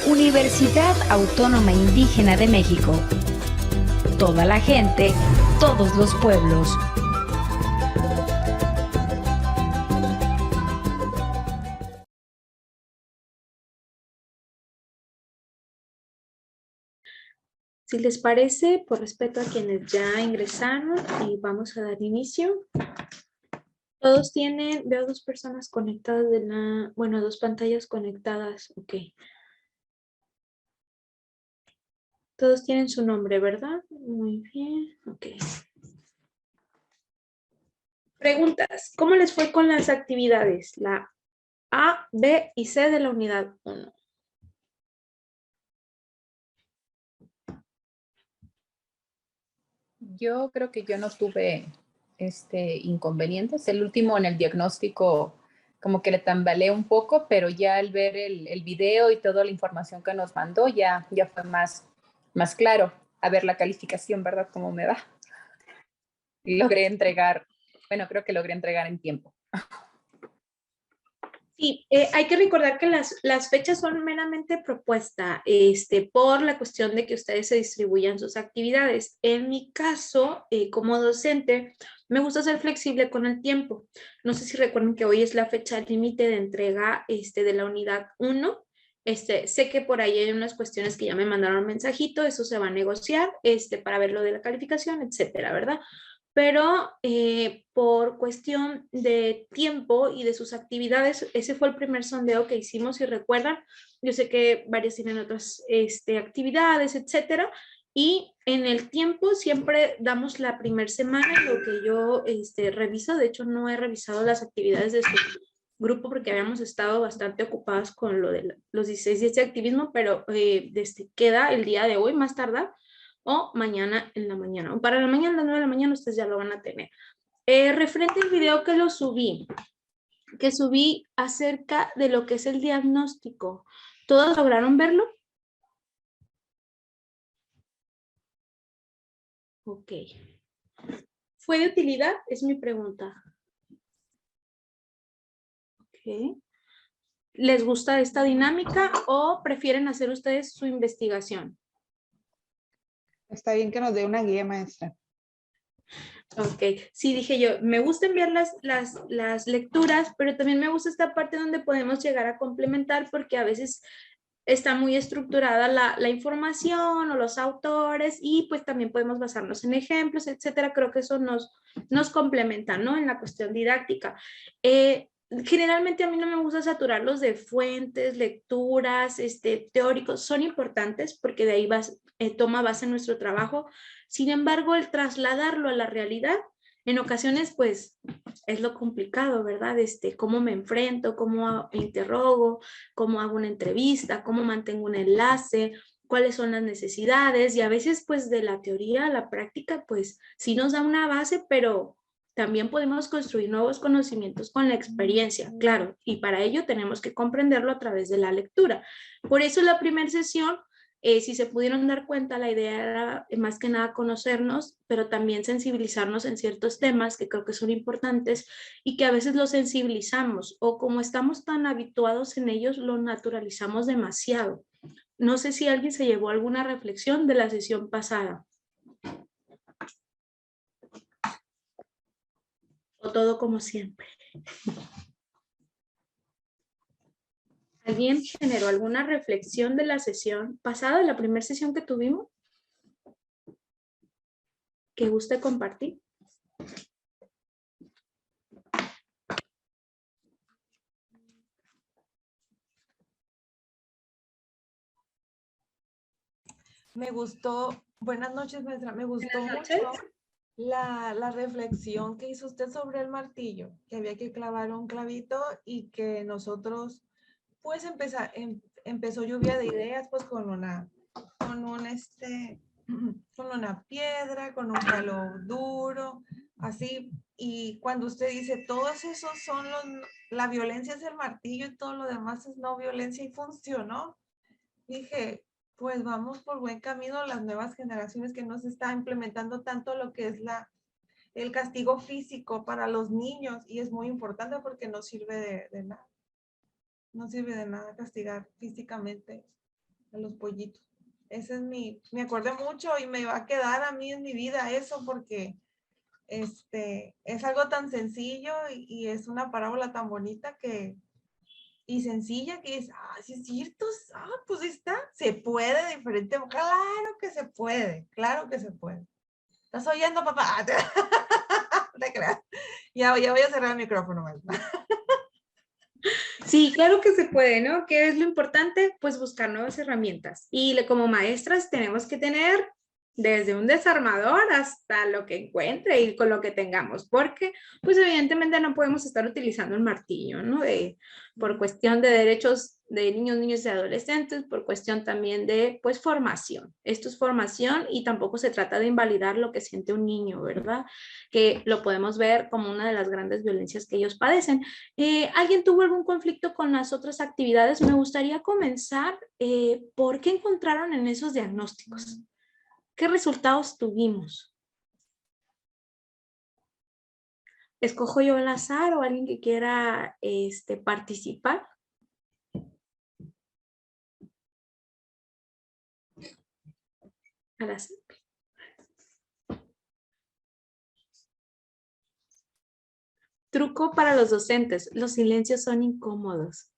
Universidad Autónoma Indígena de México. Toda la gente, todos los pueblos. Si les parece, por respeto a quienes ya ingresaron, y vamos a dar inicio. Todos tienen, veo dos personas conectadas dos pantallas conectadas, ok. Todos tienen su nombre, ¿verdad? Muy bien, ok. Preguntas, ¿cómo les fue con las actividades? La A, B y C de la unidad 1. Yo creo que yo no tuve inconvenientes. El último en el diagnóstico como que le tambaleé un poco, pero ya al ver el video y toda la información que nos mandó ya fue más claro. A ver la calificación, ¿verdad? ¿Cómo me va? Y logré entregar, creo que logré entregar en tiempo. Sí, hay que recordar que las fechas son meramente propuesta, por la cuestión de que ustedes se distribuyan sus actividades. En mi caso, como docente, me gusta ser flexible con el tiempo. No sé si recuerdan que hoy es la fecha límite de entrega de la unidad 1. Sé que por ahí hay unas cuestiones que ya me mandaron un mensajito, eso se va a negociar, para ver lo de la calificación, etcétera, ¿verdad? Pero por cuestión de tiempo y de sus actividades, ese fue el primer sondeo que hicimos, si recuerdan. Yo sé que varias tienen otras actividades, etcétera, y en el tiempo siempre damos la primera semana, lo que yo reviso. De hecho, no he revisado las actividades de su grupo porque habíamos estado bastante ocupadas con lo de los 16 días de activismo, pero queda el día de hoy, más tardar, o mañana en la mañana. O para la mañana, a las 9 de la mañana, ustedes ya lo van a tener. Referente al video que subí acerca de lo que es el diagnóstico, ¿todos lograron verlo? Ok. ¿Fue de utilidad? Es mi pregunta. Ok. ¿Les gusta esta dinámica o prefieren hacer ustedes su investigación? Está bien que nos dé una guía, maestra. Ok, sí, dije yo, me gusta enviar las lecturas, pero también me gusta esta parte donde podemos llegar a complementar, porque a veces está muy estructurada la información o los autores, y pues también podemos basarnos en ejemplos, etcétera. Creo que eso nos complementa, ¿no? En la cuestión didáctica. Generalmente a mí no me gusta saturarlos de fuentes, lecturas, teóricos. Son importantes porque de ahí toma base nuestro trabajo. Sin embargo, el trasladarlo a la realidad, en ocasiones, pues, es lo complicado, ¿verdad? Cómo me enfrento, cómo interrogo, cómo hago una entrevista, cómo mantengo un enlace, cuáles son las necesidades, y a veces, pues, de la teoría a la práctica, pues, sí nos da una base, pero también podemos construir nuevos conocimientos con la experiencia, claro, y para ello tenemos que comprenderlo a través de la lectura. Por eso la primera sesión, si se pudieron dar cuenta, la idea era más que nada conocernos, pero también sensibilizarnos en ciertos temas que creo que son importantes y que a veces los sensibilizamos, o como estamos tan habituados en ellos, lo naturalizamos demasiado. No sé si alguien se llevó alguna reflexión de la sesión pasada. O todo como siempre. ¿Alguien generó alguna reflexión de la sesión pasada, de la primera sesión que tuvimos, que guste compartir? Me gustó, buenas noches, maestra, me gustó mucho la reflexión que hizo usted sobre el martillo, que había que clavar un clavito y que nosotros, pues empezó lluvia de ideas, pues con una piedra, con un palo duro, así, y cuando usted dice, todos esos son la violencia es el martillo y todo lo demás es no violencia, y funcionó, dije, pues vamos por buen camino las nuevas generaciones, que no se está implementando tanto lo que es el castigo físico para los niños, y es muy importante porque no sirve de nada. No sirve de nada castigar físicamente a los pollitos. Ese es me acordé mucho y me va a quedar a mí en mi vida eso porque es algo tan sencillo y es una parábola tan bonita y sencilla que es, sí es cierto, pues está, se puede de diferente, claro que se puede, claro que se puede. ¿Estás oyendo, papá? No te creas. Ya voy a cerrar el micrófono. Sí, claro que se puede, ¿no? ¿Qué es lo importante? Pues buscar nuevas herramientas. Y como maestras tenemos que tener desde un desarmador hasta lo que encuentre y con lo que tengamos, porque pues evidentemente no podemos estar utilizando el martillo, ¿no? Por cuestión de derechos de niños, niñas y adolescentes, por cuestión también de pues formación. Esto es formación y tampoco se trata de invalidar lo que siente un niño, ¿verdad? Que lo podemos ver como una de las grandes violencias que ellos padecen. ¿Alguien tuvo algún conflicto con las otras actividades? Me gustaría comenzar. ¿Por qué encontraron en esos diagnósticos? ¿Qué resultados tuvimos? ¿Escojo yo al azar o alguien que quiera participar? Al azar. Truco para los docentes. Los silencios son incómodos.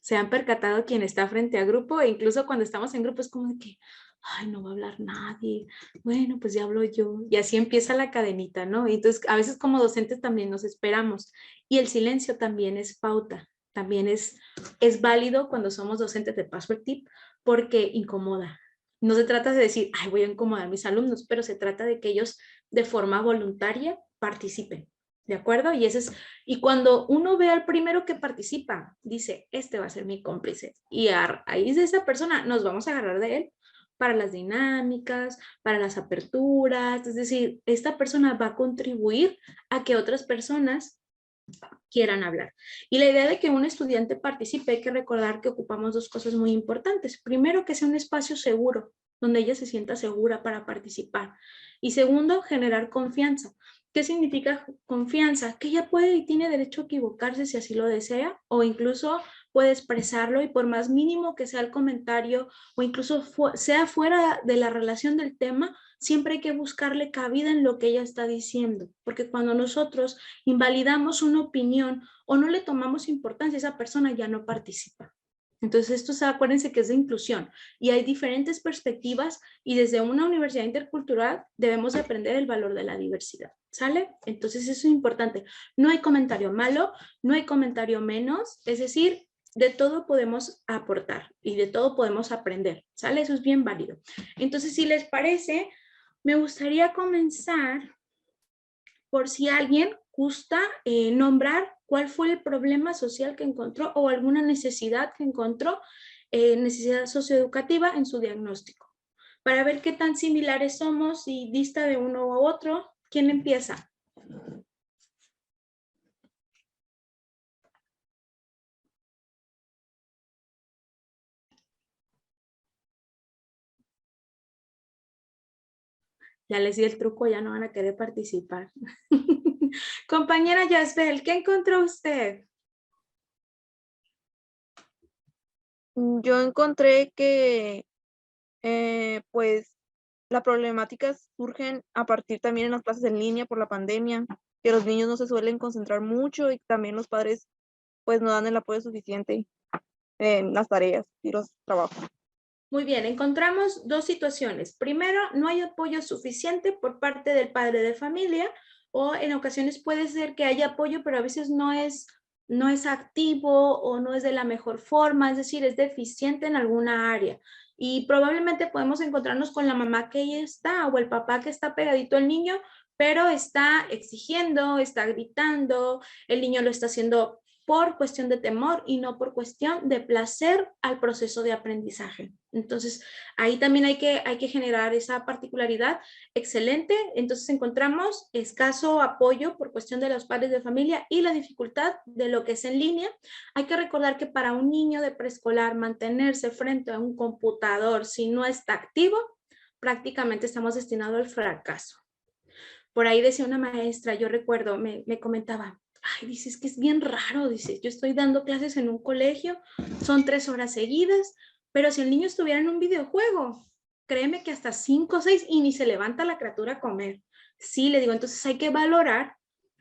Se han percatado quien está frente a grupo e incluso cuando estamos en grupo es como de que, ay, no va a hablar nadie. Bueno, pues ya hablo yo. Y así empieza la cadenita, ¿no? Y entonces, a veces como docentes también nos esperamos. Y el silencio también es pauta. También es válido cuando somos docentes, de paso el tip, porque incomoda. No se trata de decir, ay, voy a incomodar a mis alumnos, pero se trata de que ellos de forma voluntaria participen. ¿De acuerdo? Y cuando uno ve al primero que participa, dice, este va a ser mi cómplice. Y a raíz de esa persona nos vamos a agarrar de él para las dinámicas, para las aperturas. Es decir, esta persona va a contribuir a que otras personas quieran hablar. Y la idea de que un estudiante participe, hay que recordar que ocupamos dos cosas muy importantes. Primero, que sea un espacio seguro, donde ella se sienta segura para participar. Y segundo, generar confianza. ¿Qué significa confianza? Que ella puede y tiene derecho a equivocarse si así lo desea, o incluso puede expresarlo y por más mínimo que sea el comentario, o incluso sea fuera de la relación del tema, siempre hay que buscarle cabida en lo que ella está diciendo, porque cuando nosotros invalidamos una opinión o no le tomamos importancia, esa persona ya no participa. Entonces, acuérdense que es de inclusión y hay diferentes perspectivas y desde una universidad intercultural debemos de aprender el valor de la diversidad, ¿sale? Entonces, eso es importante. No hay comentario malo, no hay comentario menos, es decir, de todo podemos aportar y de todo podemos aprender, ¿sale? Eso es bien válido. Entonces, si les parece, me gustaría comenzar por si alguien gusta nombrar cuál fue el problema social que encontró o alguna necesidad que encontró, necesidad socioeducativa en su diagnóstico. Para ver qué tan similares somos y dista de uno u otro. ¿Quién empieza? Ya les di el truco, ya no van a querer participar. Compañera Yasbel, ¿qué encontró usted? Yo encontré que pues las problemáticas surgen a partir también en las clases en línea por la pandemia, que los niños no se suelen concentrar mucho y también los padres pues no dan el apoyo suficiente en las tareas y los trabajos. Muy bien, encontramos dos situaciones. Primero, no hay apoyo suficiente por parte del padre de familia o en ocasiones puede ser que haya apoyo, pero a veces no es activo o no es de la mejor forma, es decir, es deficiente en alguna área. Y probablemente podemos encontrarnos con la mamá que ahí está o el papá que está pegadito al niño, pero está exigiendo, está gritando, el niño lo está haciendo por cuestión de temor y no por cuestión de placer al proceso de aprendizaje. Entonces, ahí también hay que generar esa particularidad. Excelente. Entonces, encontramos escaso apoyo por cuestión de los padres de familia y la dificultad de lo que es en línea. Hay que recordar que para un niño de preescolar mantenerse frente a un computador si no está activo, prácticamente estamos destinados al fracaso. Por ahí decía una maestra, yo recuerdo, me comentaba, ay, dice, es que es bien raro, dice, yo estoy dando clases en un colegio, son 3 horas seguidas, Pero si el niño estuviera en un videojuego, créeme que hasta 5 o 6 y ni se levanta la criatura a comer. Sí, le digo, entonces hay que valorar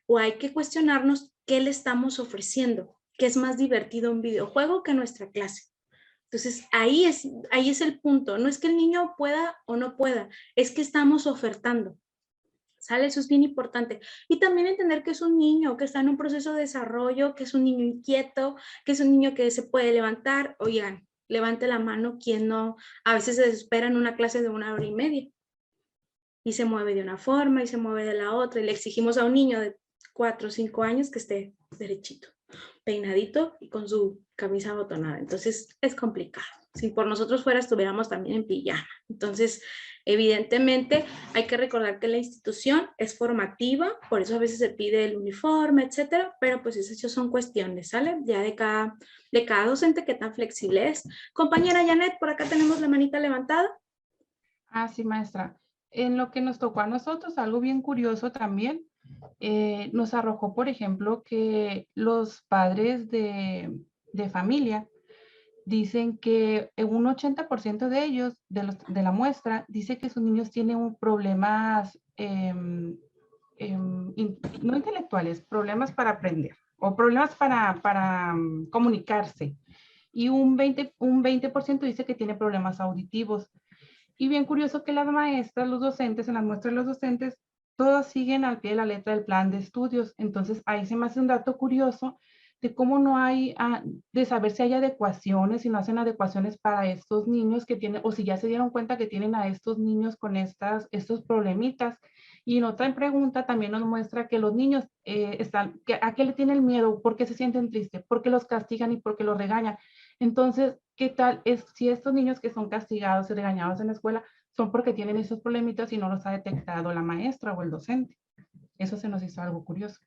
o hay que cuestionarnos qué le estamos ofreciendo, qué es más divertido un videojuego que nuestra clase. Entonces, ahí es el punto. No es que el niño pueda o no pueda, es que estamos ofertando. ¿Sale? Eso es bien importante. Y también entender que es un niño, que está en un proceso de desarrollo, que es un niño inquieto, que es un niño que se puede levantar. Oigan, levante la mano quien no, a veces se desespera en una clase de 1 hora y media y se mueve de una forma y se mueve de la otra y le exigimos a un niño de 4 o 5 años que esté derechito, peinadito y con su camisa abotonada. Entonces es complicado. Si por nosotros fuera, estuviéramos también en pijama. Entonces, evidentemente, hay que recordar que la institución es formativa, por eso a veces se pide el uniforme, etcétera, pero pues esas son cuestiones, ¿sale? Ya de cada docente, qué tan flexible es. Compañera Janet, por acá tenemos la manita levantada. Ah, sí, maestra. En lo que nos tocó a nosotros, algo bien curioso también, nos arrojó, por ejemplo, que los padres de familia dicen que un 80% de ellos, de la muestra, dice que sus niños tienen problemas, no intelectuales, problemas para aprender o problemas para comunicarse. Y un 20% dice que tiene problemas auditivos. Y bien curioso que las maestras, los docentes, en las muestras de los docentes, todos siguen al pie de la letra del plan de estudios. Entonces, ahí se me hace un dato curioso de cómo no hay, de saber si hay adecuaciones, si no hacen adecuaciones para estos niños que tienen, o si ya se dieron cuenta que tienen a estos niños con estos problemitas. Y en otra pregunta también nos muestra que los niños ¿a qué le tienen el miedo? ¿Por qué se sienten tristes? ¿Por qué los castigan y por qué los regañan? Entonces, ¿qué tal es si estos niños que son castigados y regañados en la escuela son porque tienen esos problemitas y no los ha detectado la maestra o el docente? Eso se nos hizo algo curioso.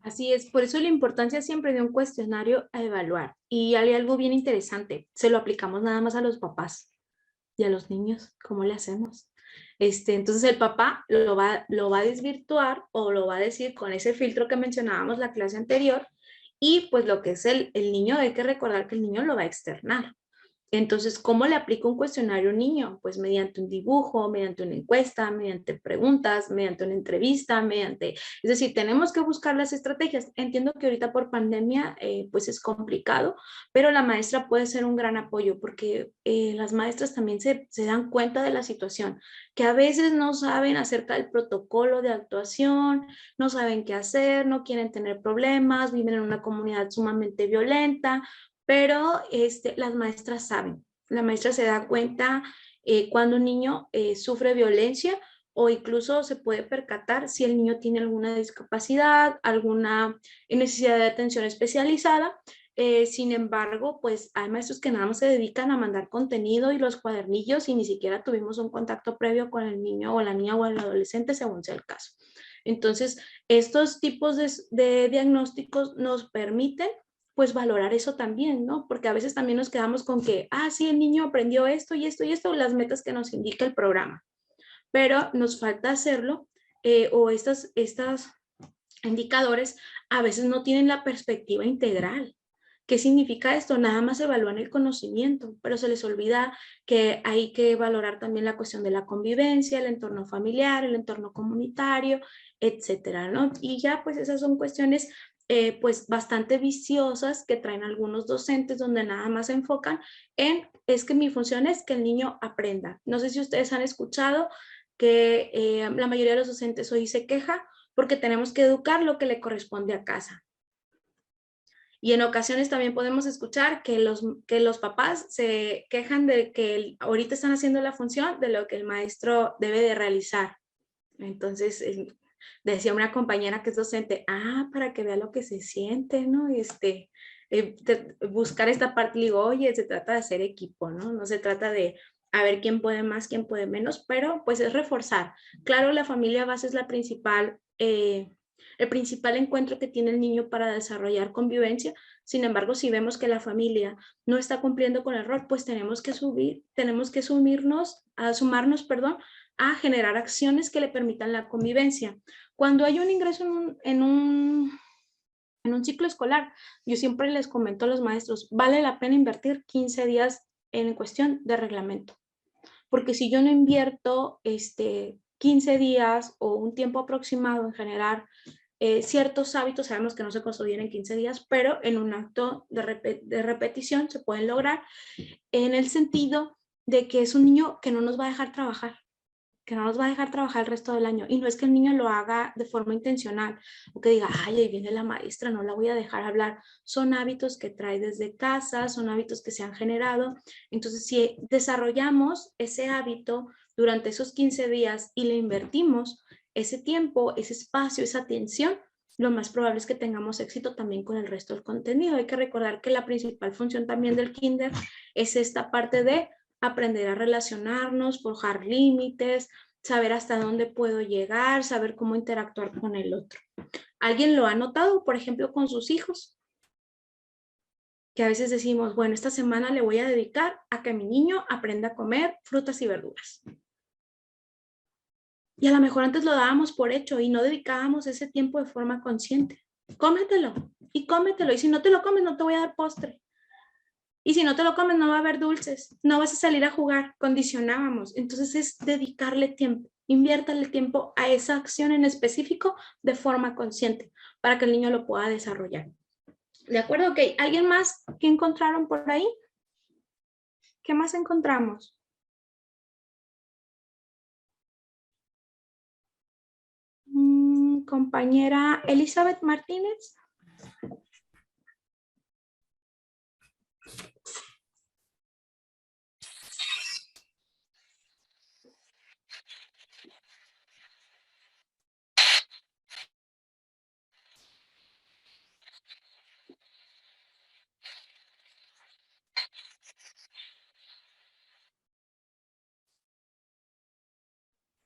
Así es, por eso la importancia siempre de un cuestionario a evaluar. Y hay algo bien interesante, se lo aplicamos nada más a los papás y a los niños, ¿cómo le hacemos? Entonces el papá lo va a desvirtuar o lo va a decir con ese filtro que mencionábamos la clase anterior y pues lo que es el niño, hay que recordar que el niño lo va a externar. Entonces, ¿cómo le aplico un cuestionario a un niño? Pues mediante un dibujo, mediante una encuesta, mediante preguntas, mediante una entrevista, es decir, tenemos que buscar las estrategias. Entiendo que ahorita por pandemia, pues es complicado, pero la maestra puede ser un gran apoyo porque las maestras también se dan cuenta de la situación, que a veces no saben acerca del protocolo de actuación, no saben qué hacer, no quieren tener problemas, viven en una comunidad sumamente violenta, pero las maestras saben, la maestra se da cuenta cuando un niño sufre violencia o incluso se puede percatar si el niño tiene alguna discapacidad, alguna necesidad de atención especializada. Sin embargo, pues hay maestros que nada más se dedican a mandar contenido y los cuadernillos y ni siquiera tuvimos un contacto previo con el niño o la niña o el adolescente según sea el caso. Entonces, estos tipos de diagnósticos nos permiten pues valorar eso también, ¿no? Porque a veces también nos quedamos con que, sí, el niño aprendió esto y esto y esto, las metas que nos indica el programa, pero nos falta hacerlo o estos indicadores a veces no tienen la perspectiva integral. ¿Qué significa esto? Nada más evalúan el conocimiento, pero se les olvida que hay que valorar también la cuestión de la convivencia, el entorno familiar, el entorno comunitario, etcétera, ¿no? Y ya pues esas son cuestiones pues bastante viciosas que traen algunos docentes donde nada más se enfocan en, es que mi función es que el niño aprenda. No sé si ustedes han escuchado que la mayoría de los docentes hoy se queja porque tenemos que educar lo que le corresponde a casa. Y en ocasiones también podemos escuchar que los papás se quejan de que ahorita están haciendo la función de lo que el maestro debe de realizar. Entonces, decía una compañera que es docente, para que vea lo que se siente, ¿no? Buscar esta parte, digo, oye, se trata de hacer equipo, ¿no? No se trata de a ver quién puede más, quién puede menos, pero pues es reforzar. Claro, la familia base es la principal, el principal encuentro que tiene el niño para desarrollar convivencia. Sin embargo, si vemos que la familia no está cumpliendo con el rol, pues tenemos que sumarnos, a generar acciones que le permitan la convivencia. Cuando hay un ingreso en un ciclo escolar, yo siempre les comento a los maestros, vale la pena invertir 15 días en cuestión de reglamento. Porque si yo no invierto 15 días o un tiempo aproximado en generar ciertos hábitos, sabemos que no se construyen en 15 días, pero en un acto de repetición se pueden lograr, en el sentido de que es un niño que no nos va a dejar trabajar, el resto del año. Y no es que el niño lo haga de forma intencional o que diga, ay, ahí viene la maestra, no la voy a dejar hablar. Son hábitos que trae desde casa, son hábitos que se han generado. Entonces, si desarrollamos ese hábito durante esos 15 días y le invertimos ese tiempo, ese espacio, esa atención, lo más probable es que tengamos éxito también con el resto del contenido. Hay que recordar que la principal función también del kinder es esta parte de aprender a relacionarnos, forjar límites, saber hasta dónde puedo llegar, saber cómo interactuar con el otro. ¿Alguien lo ha notado, por ejemplo, con sus hijos? Que a veces decimos, bueno, esta semana le voy a dedicar a que mi niño aprenda a comer frutas y verduras. Y a lo mejor antes lo dábamos por hecho y no dedicábamos ese tiempo de forma consciente. Cómetelo y cómetelo. Y si no te lo comes, no te voy a dar postre. Y si no te lo comes, no va a haber dulces, no vas a salir a jugar, condicionábamos. Entonces es dedicarle tiempo, inviértale tiempo a esa acción en específico de forma consciente para que el niño lo pueda desarrollar. ¿De acuerdo? Ok, ¿alguien más que encontraron por ahí? ¿Qué más encontramos? Compañera Elizabeth Martínez.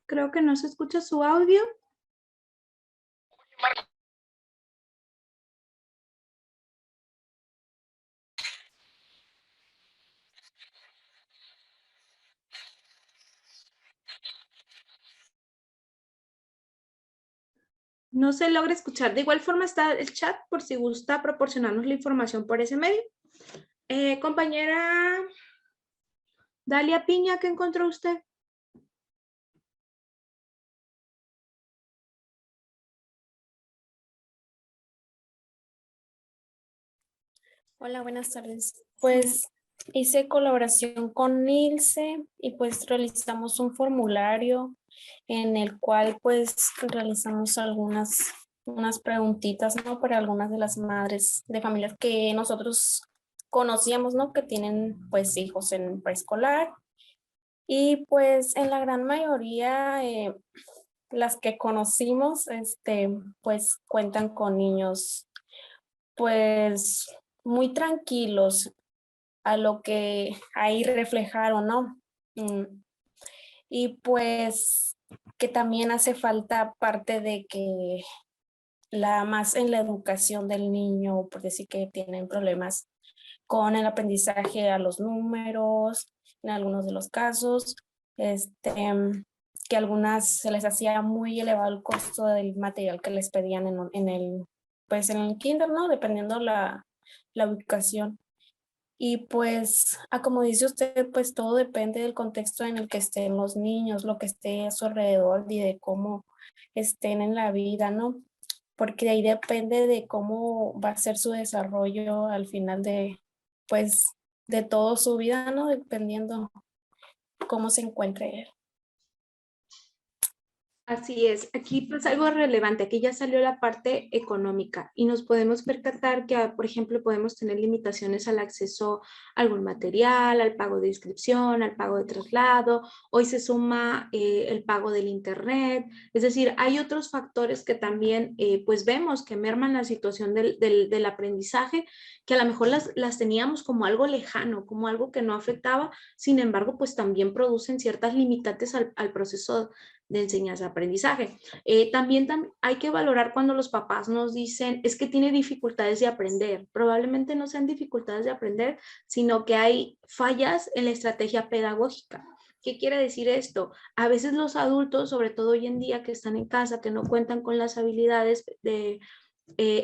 Creo que no se escucha su audio. No se logra escuchar. De igual forma está el chat por si gusta proporcionarnos la información por ese medio. Compañera Dalia Piña, ¿qué encontró usted? Hola, buenas tardes. Pues hice colaboración con Nilce y pues realizamos un formulario en el cual pues realizamos unas preguntitas, ¿no? Para algunas de las madres de familias que nosotros conocíamos, ¿no? Que tienen pues hijos en preescolar. Y pues en la gran mayoría, las que conocimos, pues cuentan con niños pues muy tranquilos a lo que ahí reflejaron, ¿no? Y pues que también hace falta parte de que más en la educación del niño, por decir que tienen problemas con el aprendizaje a los números, en algunos de los casos, que algunas se les hacía muy elevado el costo del material que les pedían en el kinder, ¿no? Dependiendo la ubicación. Y pues, como dice usted, pues todo depende del contexto en el que estén los niños, lo que esté a su alrededor y de cómo estén en la vida, ¿no? Porque de ahí depende de cómo va a ser su desarrollo al final pues, de toda su vida, ¿no? Dependiendo cómo se encuentre él. Así es, aquí pues algo relevante, aquí ya salió la parte económica y nos podemos percatar que, por ejemplo, podemos tener limitaciones al acceso a algún material, al pago de inscripción, al pago de traslado, hoy se suma el pago del internet, es decir, hay otros factores que también pues vemos que merman la situación del aprendizaje, que a lo mejor las teníamos como algo lejano, como algo que no afectaba, sin embargo, pues también producen ciertas limitantes al proceso de enseñanza-aprendizaje. También hay que valorar cuando los papás nos dicen, es que tiene dificultades de aprender. Probablemente no sean dificultades de aprender, sino que hay fallas en la estrategia pedagógica. ¿Qué quiere decir esto? A veces los adultos, sobre todo hoy en día que están en casa, que no cuentan con las habilidades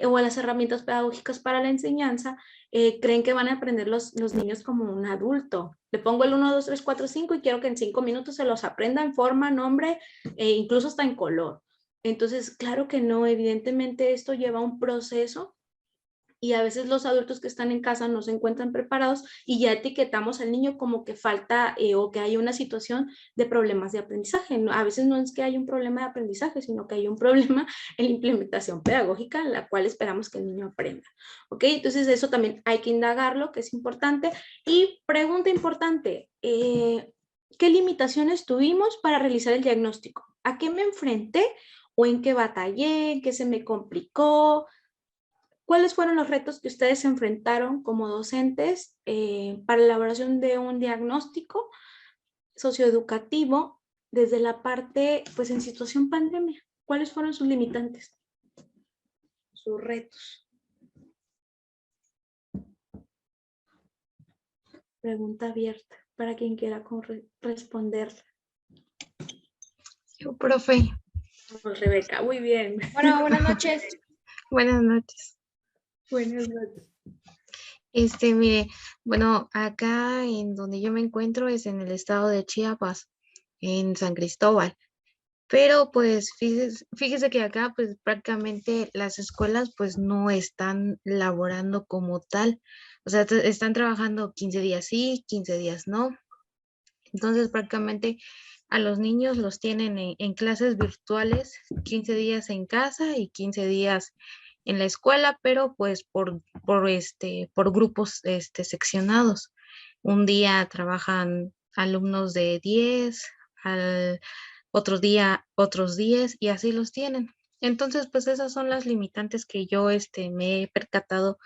o a las herramientas pedagógicas para la enseñanza, creen que van a aprender los niños como un adulto. Le pongo el 1, 2, 3, 4, 5 y quiero que en 5 minutos se los aprenda en forma, nombre, incluso hasta en color. Entonces, claro que no, evidentemente esto lleva un proceso y a veces los adultos que están en casa no se encuentran preparados y ya etiquetamos al niño como que falta o que hay una situación de problemas de aprendizaje. A veces no es que hay un problema de aprendizaje, sino que hay un problema en la implementación pedagógica en la cual esperamos que el niño aprenda. ¿Ok? Entonces eso también hay que indagarlo, que es importante. Y pregunta importante, ¿qué limitaciones tuvimos para realizar el diagnóstico? ¿A qué me enfrenté o en qué batallé, en qué se me complicó? ¿Cuáles fueron los retos que ustedes se enfrentaron como docentes para la elaboración de un diagnóstico socioeducativo desde la parte, pues en situación pandemia? ¿Cuáles fueron sus limitantes? Sus retos. Pregunta abierta para quien quiera responder. Yo, profe. Rebeca, muy bien. Bueno, buenas noches. Buenas noches. Buenas noches. Mire, bueno, acá en donde yo me encuentro es en el estado de Chiapas, en San Cristóbal. Pero pues fíjese que acá pues prácticamente las escuelas pues no están laborando como tal. O sea, están trabajando 15 días sí, 15 días no. Entonces prácticamente a los niños los tienen en clases virtuales, 15 días en casa y 15 días en la escuela, pero pues por grupos seccionados. Un día trabajan alumnos de 10, al otro día otros 10 y así los tienen. Entonces, pues esas son las limitantes que yo me he percatado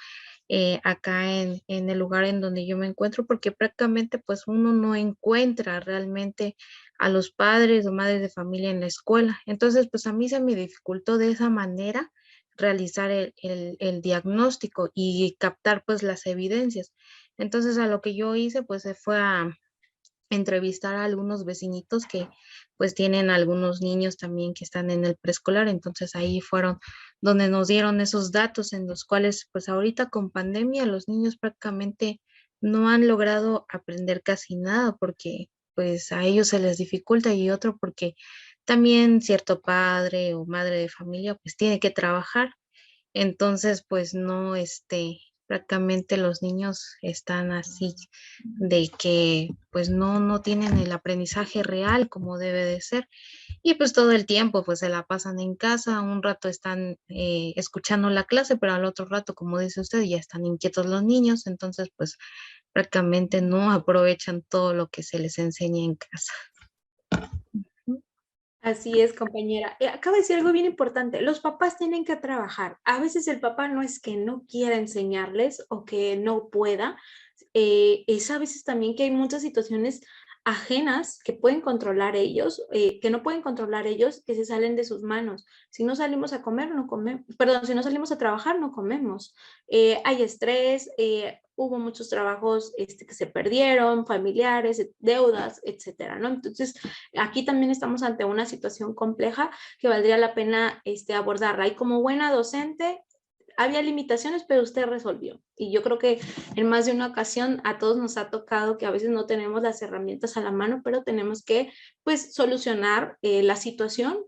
acá en el lugar en donde yo me encuentro, porque prácticamente pues uno no encuentra realmente a los padres o madres de familia en la escuela. Entonces, pues a mí se me dificultó de esa manera realizar el diagnóstico y captar pues las evidencias. Entonces, a lo que yo hice pues se fue a entrevistar a algunos vecinitos que pues tienen algunos niños también que están en el preescolar, entonces ahí fueron donde nos dieron esos datos en los cuales pues ahorita con pandemia los niños prácticamente no han logrado aprender casi nada porque pues a ellos se les dificulta y otro porque también cierto padre o madre de familia pues tiene que trabajar, entonces pues no, prácticamente los niños están así de que pues no tienen el aprendizaje real como debe de ser y pues todo el tiempo pues se la pasan en casa, un rato están escuchando la clase, pero al otro rato, como dice usted, ya están inquietos los niños, entonces pues prácticamente no aprovechan todo lo que se les enseña en casa. Así es, compañera. Acaba de decir algo bien importante. Los papás tienen que trabajar. A veces el papá no es que no quiera enseñarles o que no pueda. Es a veces también que hay muchas situaciones ajenas que pueden controlar ellos, que no pueden controlar ellos, que se salen de sus manos. Si no salimos a comer, no comemos. Perdón, si no salimos a trabajar, no comemos. Hay estrés, hubo muchos trabajos que se perdieron, familiares, deudas, etcétera, ¿no? Entonces, aquí también estamos ante una situación compleja que valdría la pena abordarla. Y como buena docente, había limitaciones, pero usted resolvió. Y yo creo que en más de una ocasión a todos nos ha tocado que a veces no tenemos las herramientas a la mano, pero tenemos que, pues, solucionar la situación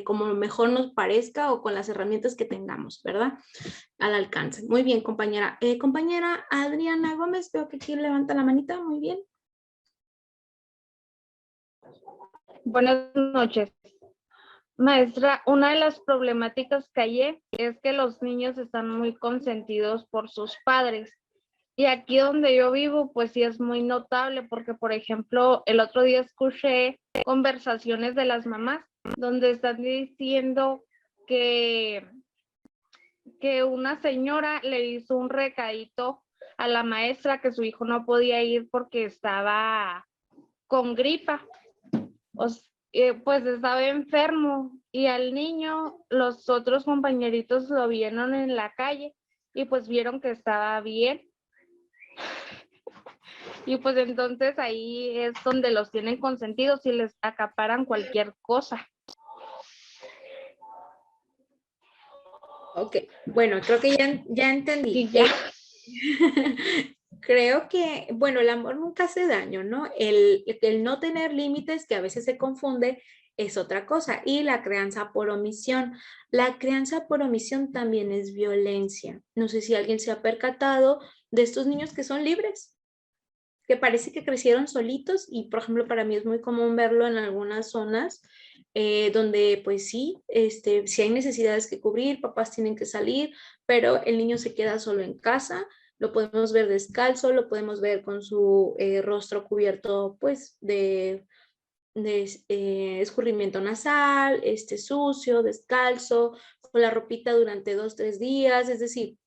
como mejor nos parezca o con las herramientas que tengamos, ¿verdad? Al alcance. Muy bien, compañera. Compañera Adriana Gómez, veo que aquí levanta la manita. Muy bien. Buenas noches. Maestra, una de las problemáticas que hay es que los niños están muy consentidos por sus padres. Y aquí donde yo vivo, pues sí es muy notable porque, por ejemplo, el otro día escuché conversaciones de las mamás donde están diciendo que una señora le hizo un recadito a la maestra que su hijo no podía ir porque estaba con gripa. Pues estaba enfermo y al niño los otros compañeritos lo vieron en la calle y pues vieron que estaba bien. Y pues entonces ahí es donde los tienen consentidos y les acaparan cualquier cosa. Ok, bueno, creo que ya entendí. Y ya. Creo que, bueno, el amor nunca hace daño, ¿no? El no tener límites, que a veces se confunde, es otra cosa. Y la crianza por omisión. La crianza por omisión también es violencia. No sé si alguien se ha percatado de estos niños que son libres, que parece que crecieron solitos y, por ejemplo, para mí es muy común verlo en algunas zonas donde, pues sí, sí hay necesidades que cubrir, papás tienen que salir, pero el niño se queda solo en casa. Lo podemos ver descalzo, lo podemos ver con su rostro cubierto, pues, de escurrimiento nasal, sucio, descalzo, con la ropita durante 2, 3 días. Es decir,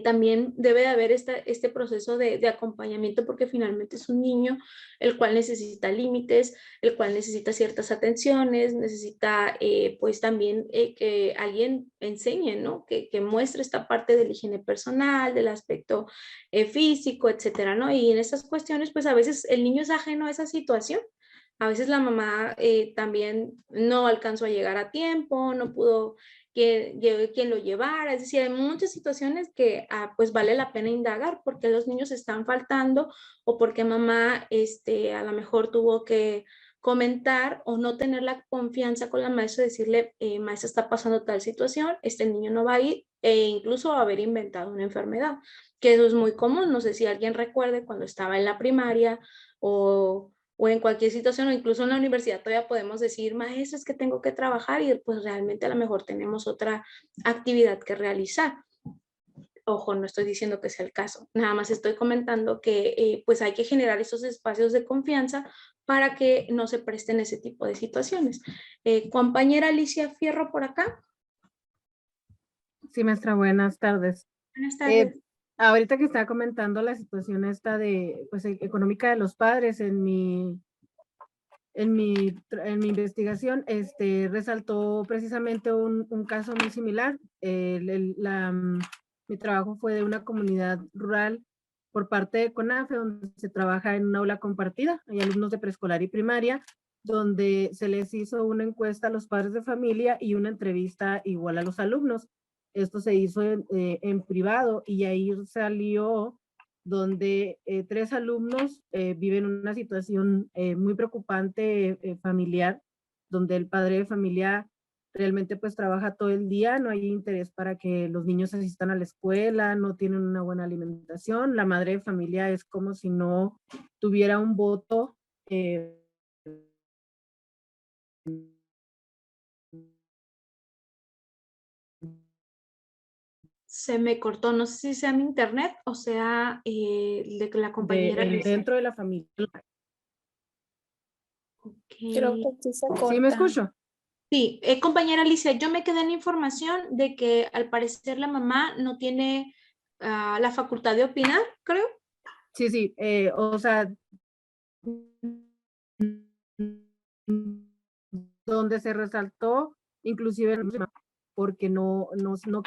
también debe de haber este proceso de acompañamiento, porque finalmente es un niño el cual necesita límites, el cual necesita ciertas atenciones, necesita pues también que alguien enseñe, ¿no? Que muestre esta parte de la higiene personal, del aspecto físico, etcétera, ¿no? Y en estas cuestiones pues a veces el niño es ajeno a esa situación. A veces la mamá también no alcanzó a llegar a tiempo, no pudo quien lo llevara. Es decir, hay muchas situaciones que pues vale la pena indagar porque los niños están faltando, o porque mamá a lo mejor tuvo que comentar o no tener la confianza con la maestra, decirle, maestra, está pasando tal situación, este niño no va a ir, e incluso haber inventado una enfermedad, que eso es muy común. No sé si alguien recuerde cuando estaba en la primaria o en cualquier situación, o incluso en la universidad todavía podemos decir, maestra, es que tengo que trabajar, y pues realmente a lo mejor tenemos otra actividad que realizar. Ojo, no estoy diciendo que sea el caso, nada más estoy comentando que pues hay que generar esos espacios de confianza para que no se presten ese tipo de situaciones. Compañera Alicia Fierro por acá. Sí, maestra, buenas tardes. Buenas tardes. Ahorita que estaba comentando la situación esta de, pues, económica de los padres, en mi investigación, resaltó precisamente un caso muy similar. Mi trabajo fue de una comunidad rural por parte de CONAFE, donde se trabaja en un aula compartida. Hay alumnos de preescolar y primaria, donde se les hizo una encuesta a los padres de familia y una entrevista igual a los alumnos. Esto se hizo en privado, y ahí salió donde 3 alumnos viven una situación muy preocupante familiar, donde el padre de familia realmente pues trabaja todo el día, no hay interés para que los niños asistan a la escuela, no tienen una buena alimentación. La madre de familia es como si no tuviera un voto Se me cortó, no sé si sea mi internet o sea de la compañera. dentro de la familia. Creo que sí se corta. ¿Sí me escucho? Sí, compañera Alicia, yo me quedé en la información de que al parecer la mamá no tiene la facultad de opinar, creo. Sí, o sea, donde se resaltó, inclusive porque no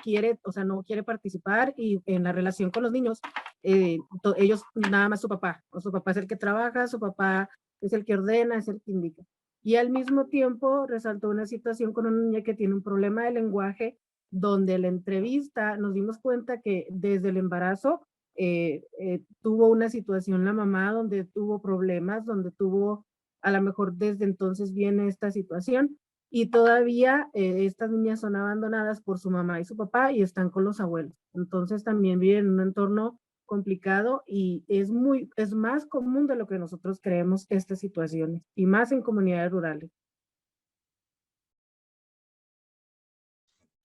quiere, o sea, no quiere participar, y en la relación con los niños, ellos nada más su papá es el que trabaja, su papá es el que ordena, es el que indica. Y al mismo tiempo resaltó una situación con una niña que tiene un problema de lenguaje, donde en la entrevista nos dimos cuenta que desde el embarazo tuvo una situación la mamá donde tuvo problemas, donde tuvo, a lo mejor desde entonces viene esta situación, y todavía estas niñas son abandonadas por su mamá y su papá y están con los abuelos. Entonces también viven en un entorno complicado, y es más común de lo que nosotros creemos estas situaciones, y más en comunidades rurales.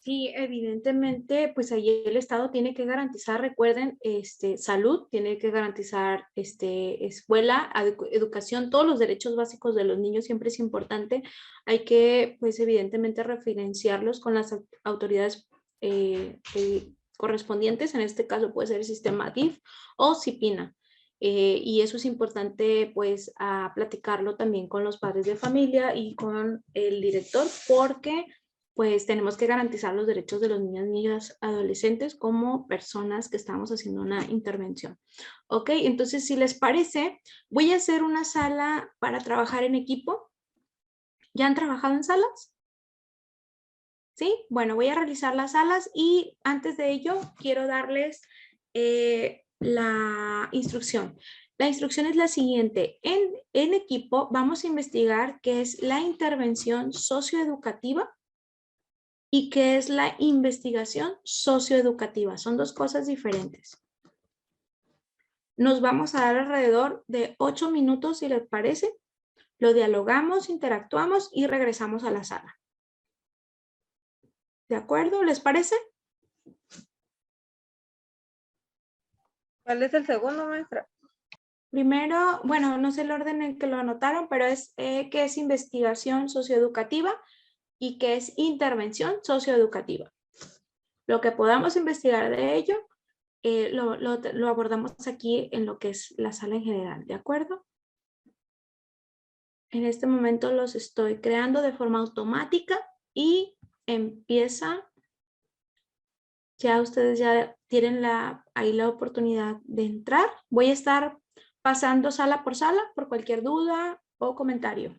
Sí, evidentemente, pues ahí el Estado tiene que garantizar, recuerden, salud, tiene que garantizar escuela, educación, todos los derechos básicos de los niños siempre es importante. Hay que, pues evidentemente, referenciarlos con las autoridades correspondientes. En este caso puede ser el sistema DIF o CIPINA. Y eso es importante, pues, a platicarlo también con los padres de familia y con el director, porque pues tenemos que garantizar los derechos de los niños, niñas, adolescentes como personas que estamos haciendo una intervención. Ok, entonces si les parece, voy a hacer una sala para trabajar en equipo. ¿Ya han trabajado en salas? ¿Sí? Bueno, voy a realizar las salas y antes de ello quiero darles la instrucción. La instrucción es la siguiente. En equipo vamos a investigar qué es la intervención socioeducativa y qué es la investigación socioeducativa. Son dos cosas diferentes. Nos vamos a dar alrededor de 8 minutos, si les parece. Lo dialogamos, interactuamos y regresamos a la sala. ¿De acuerdo? ¿Les parece? ¿Cuál es el segundo, maestra? Primero, bueno, no sé el orden en que lo anotaron, pero es que es investigación socioeducativa y que es intervención socioeducativa. Lo que podamos investigar de ello, lo abordamos aquí en lo que es la sala en general, ¿de acuerdo? En este momento los estoy creando de forma automática y empieza. Ya ustedes ya tienen ahí la oportunidad de entrar. Voy a estar pasando sala por cualquier duda o comentario.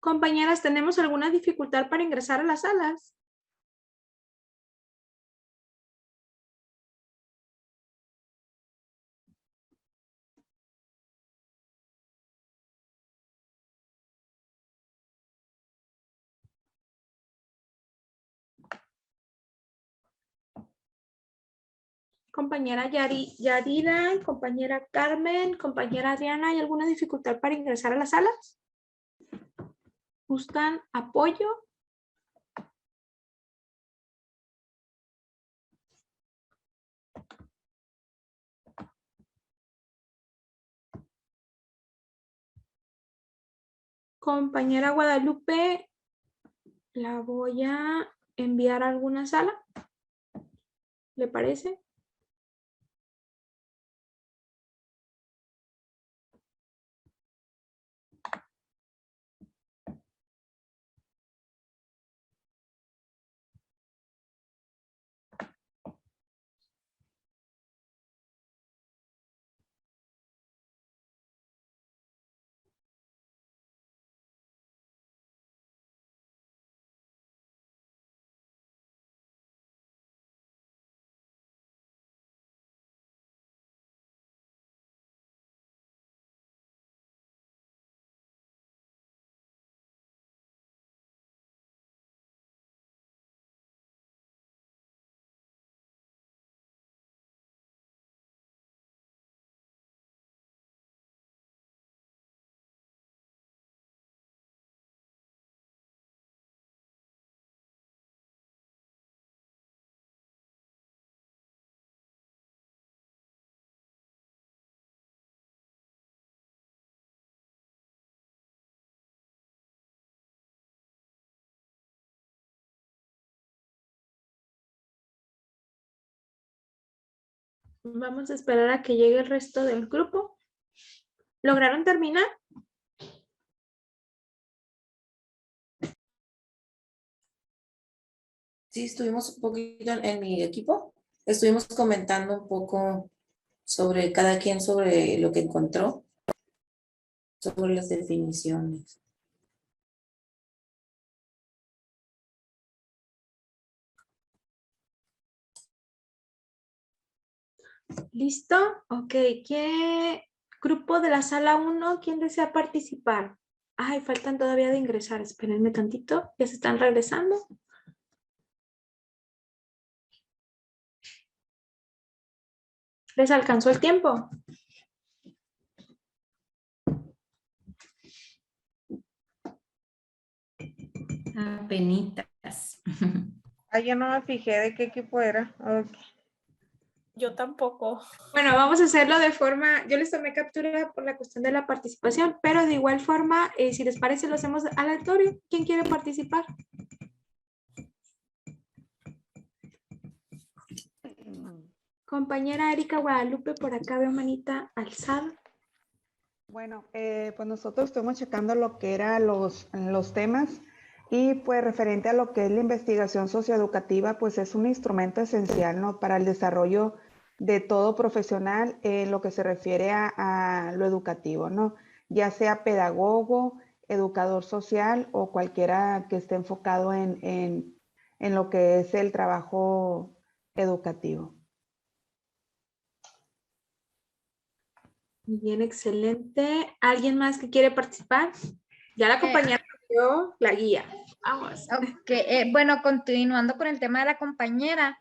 Compañeras, ¿tenemos alguna dificultad para ingresar a las salas? Compañera Yarida, compañera Carmen, compañera Adriana, ¿hay alguna dificultad para ingresar a las salas? ¿Buscan apoyo? Compañera Guadalupe, la voy a enviar a alguna sala. ¿Le parece? Vamos a esperar a que llegue el resto del grupo. ¿Lograron terminar? Sí, estuvimos un poquito en mi equipo, estuvimos comentando un poco sobre cada quien, sobre lo que encontró, sobre las definiciones. ¿Listo? Ok, ¿qué grupo de la sala 1? ¿Quién desea participar? Ay, faltan todavía de ingresar. Espérenme tantito. Ya se están regresando. ¿Les alcanzó el tiempo? Apenitas. Yo no me fijé de qué equipo era. Ok. Yo tampoco. Bueno, vamos a hacerlo de forma, yo les tomé captura por la cuestión de la participación, pero de igual forma, si les parece, lo hacemos aleatorio. ¿Quién quiere participar? Compañera Erika Guadalupe, por acá veo manita alzada. Bueno, pues nosotros estuvimos checando lo que eran los temas y pues referente a lo que es la investigación socioeducativa, pues es un instrumento esencial, ¿no? Para el desarrollo de todo profesional en lo que se refiere a lo educativo, ¿no? Ya sea pedagogo, educador social o cualquiera que esté enfocado en lo que es el trabajo educativo. Bien, excelente. ¿Alguien más que quiere participar? Ya la compañera dio la guía. Vamos. Bueno, continuando con el tema de la compañera,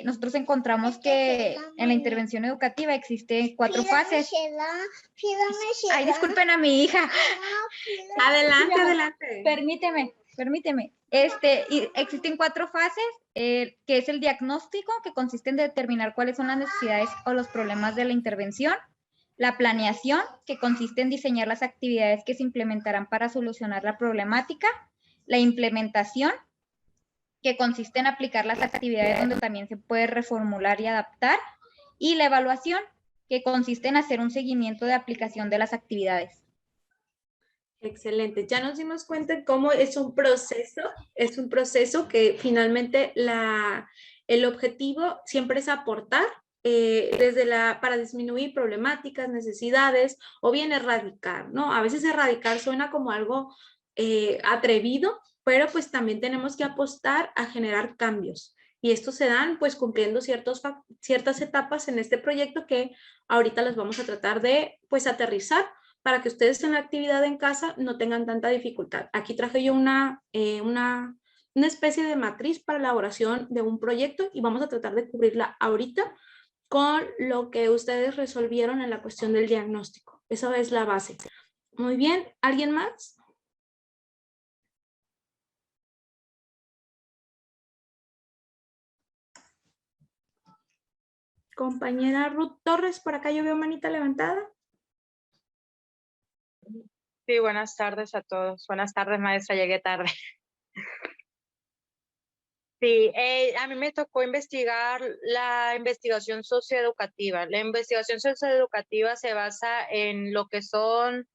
nosotros encontramos que en la intervención educativa existen 4 fases. Ay, disculpen a mi hija. Adelante, adelante. Permíteme. Y existen 4 fases, que es el diagnóstico, que consiste en determinar cuáles son las necesidades o los problemas de la intervención. La planeación, que consiste en diseñar las actividades que se implementarán para solucionar la problemática. La implementación, que consiste en aplicar las actividades donde también se puede reformular y adaptar. Y la evaluación, que consiste en hacer un seguimiento de aplicación de las actividades. Excelente. Ya nos dimos cuenta de cómo es un proceso que finalmente el objetivo siempre es aportar para disminuir problemáticas, necesidades o bien erradicar, ¿no? A veces erradicar suena como algo atrevido, pero pues también tenemos que apostar a generar cambios. Y estos se dan pues cumpliendo ciertas etapas en este proyecto que ahorita las vamos a tratar de pues aterrizar para que ustedes en la actividad en casa no tengan tanta dificultad. Aquí traje yo una especie de matriz para elaboración de un proyecto y vamos a tratar de cubrirla ahorita con lo que ustedes resolvieron en la cuestión del diagnóstico. Esa es la base. Muy bien, ¿alguien más? Compañera Ruth Torres, por acá yo veo manita levantada. Sí, buenas tardes a todos. Buenas tardes, maestra, llegué tarde. Sí, a mí me tocó investigar la investigación socioeducativa. La investigación socioeducativa se basa en lo que son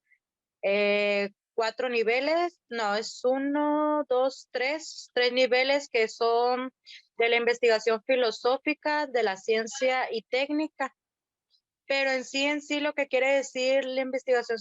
4 niveles, no, es 1, 2, 3 niveles que son de la investigación filosófica, de la ciencia y técnica. Pero en sí lo que quiere decir la investigación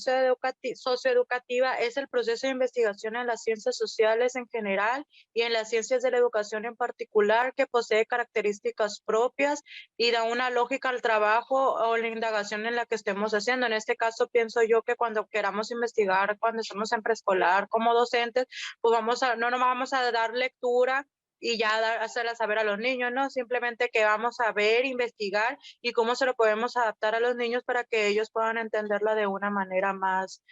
socioeducativa es el proceso de investigación en las ciencias sociales en general y en las ciencias de la educación en particular, que posee características propias y da una lógica al trabajo o la indagación en la que estemos haciendo. En este caso pienso yo que cuando queramos investigar, cuando estamos en preescolar como docentes, pues no nos vamos a dar lectura y ya hacerla saber a los niños, ¿no? Simplemente que vamos a ver, investigar y cómo se lo podemos adaptar a los niños para que ellos puedan entenderla de una manera más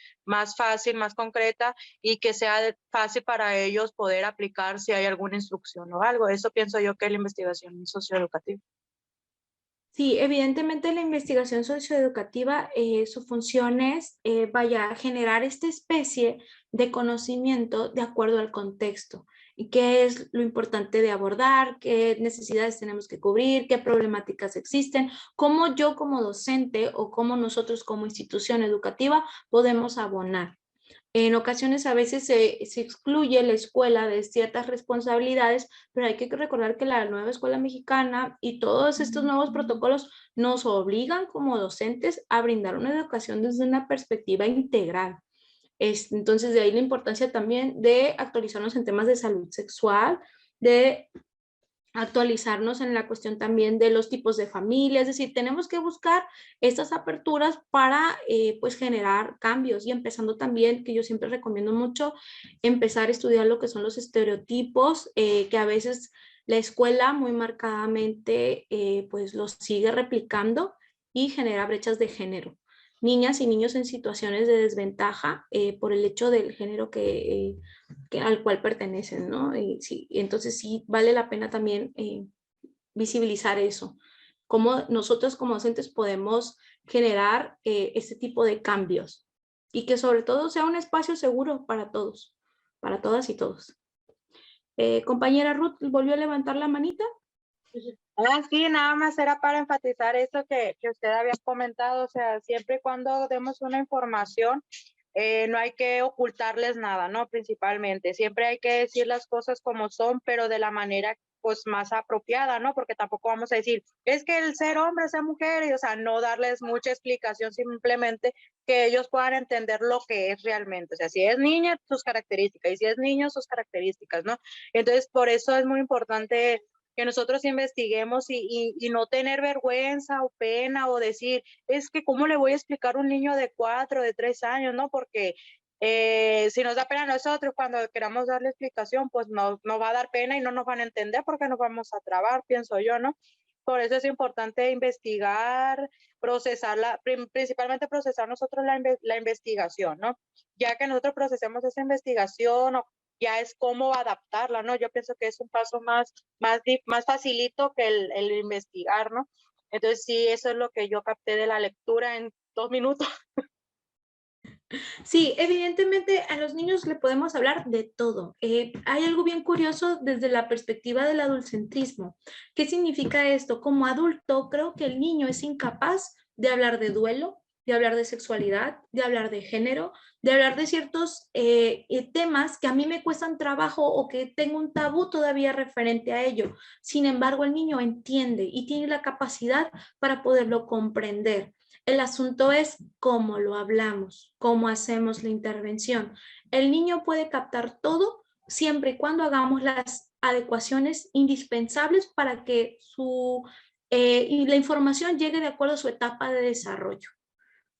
fácil, más concreta y que sea fácil para ellos poder aplicar si hay alguna instrucción o algo. Eso pienso yo que es la investigación socioeducativa. Sí, evidentemente la investigación socioeducativa, su función es, generar esta especie de conocimiento de acuerdo al contexto. ¿Y qué es lo importante de abordar? ¿Qué necesidades tenemos que cubrir? ¿Qué problemáticas existen? ¿Cómo yo como docente o cómo nosotros como institución educativa podemos abonar? En ocasiones a veces se excluye la escuela de ciertas responsabilidades, pero hay que recordar que la nueva escuela mexicana y todos estos nuevos protocolos nos obligan como docentes a brindar una educación desde una perspectiva integral. Entonces, de ahí la importancia también de actualizarnos en temas de salud sexual, de actualizarnos en la cuestión también de los tipos de familia, es decir, tenemos que buscar estas aperturas para pues generar cambios y empezando también, que yo siempre recomiendo mucho, empezar a estudiar lo que son los estereotipos que a veces La escuela muy marcadamente pues los sigue replicando y genera brechas de género. Niñas y niños en situaciones de desventaja por el hecho del género al cual pertenecen, ¿no? Sí, entonces sí vale la pena también visibilizar eso. Cómo nosotros como docentes podemos generar este tipo de cambios y que sobre todo sea un espacio seguro para todos, para todas y todos. Compañera Ruth, ¿volvió a levantar la manita? Sí, nada más era para enfatizar eso que usted había comentado, o sea, siempre y cuando demos una información, no hay que ocultarles nada, ¿no? Principalmente, siempre hay que decir las cosas como son, pero de la manera pues más apropiada, ¿no? Porque tampoco vamos a decir, es que el ser hombre, ser mujer, y, o sea, no darles mucha explicación, simplemente que ellos puedan entender lo que es realmente, o sea, si es niña, sus características, y si es niño, sus características, ¿no? Entonces, por eso es muy importante que nosotros investiguemos y no tener vergüenza o pena o decir, es que cómo le voy a explicar a un niño de 4, de 3 años, ¿no? Porque si nos da pena a nosotros cuando queramos darle explicación, pues no va a dar pena y no nos van a entender porque nos vamos a trabar, pienso yo, ¿no? Por eso es importante investigar, procesarla, principalmente procesar nosotros la investigación, ¿no? Ya que nosotros procesemos esa investigación o ya es cómo adaptarla, ¿no? Yo pienso que es un paso más facilito que el investigar, ¿no? Entonces sí, eso es lo que yo capté de la lectura en 2 minutos. Sí, evidentemente a los niños le podemos hablar de todo. Hay algo bien curioso desde la perspectiva del adultcentrismo. ¿Qué significa esto? Como adulto, creo que el niño es incapaz de hablar de duelo, de hablar de sexualidad, de hablar de género, de hablar de ciertos temas que a mí me cuestan trabajo o que tengo un tabú todavía referente a ello. Sin embargo, el niño entiende y tiene la capacidad para poderlo comprender. El asunto es cómo lo hablamos, cómo hacemos la intervención. El niño puede captar todo siempre y cuando hagamos las adecuaciones indispensables para que la información llegue de acuerdo a su etapa de desarrollo.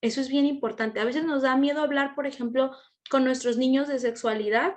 Eso es bien importante. A veces nos da miedo hablar, por ejemplo, con nuestros niños de sexualidad.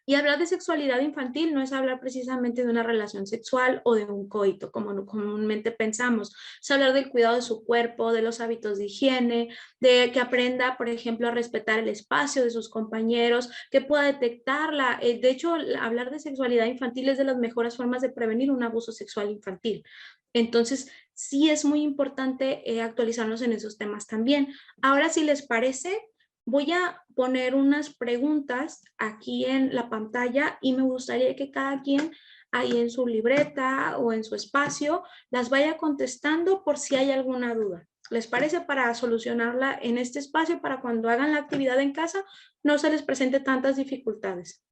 Y hablar de sexualidad infantil no es hablar precisamente de una relación sexual o de un coito, como comúnmente pensamos. Es hablar del cuidado de su cuerpo, de los hábitos de higiene, de que aprenda, por ejemplo, a respetar el espacio de sus compañeros, que pueda detectarla. De hecho, hablar de sexualidad infantil es de las mejores formas de prevenir un abuso sexual infantil. Entonces, sí es muy importante actualizarnos en esos temas también. Ahora, si les parece, voy a poner unas preguntas aquí en la pantalla y me gustaría que cada quien ahí en su libreta o en su espacio las vaya contestando por si hay alguna duda. ¿Les parece? Para solucionarla en este espacio, para cuando hagan la actividad en casa no se les presente tantas dificultades.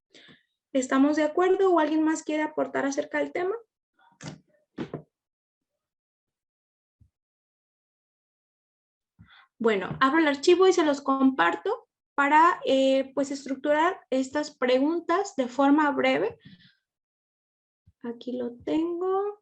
¿Estamos de acuerdo o alguien más quiere aportar acerca del tema? Bueno, abro el archivo y se los comparto para pues estructurar estas preguntas de forma breve. Aquí lo tengo.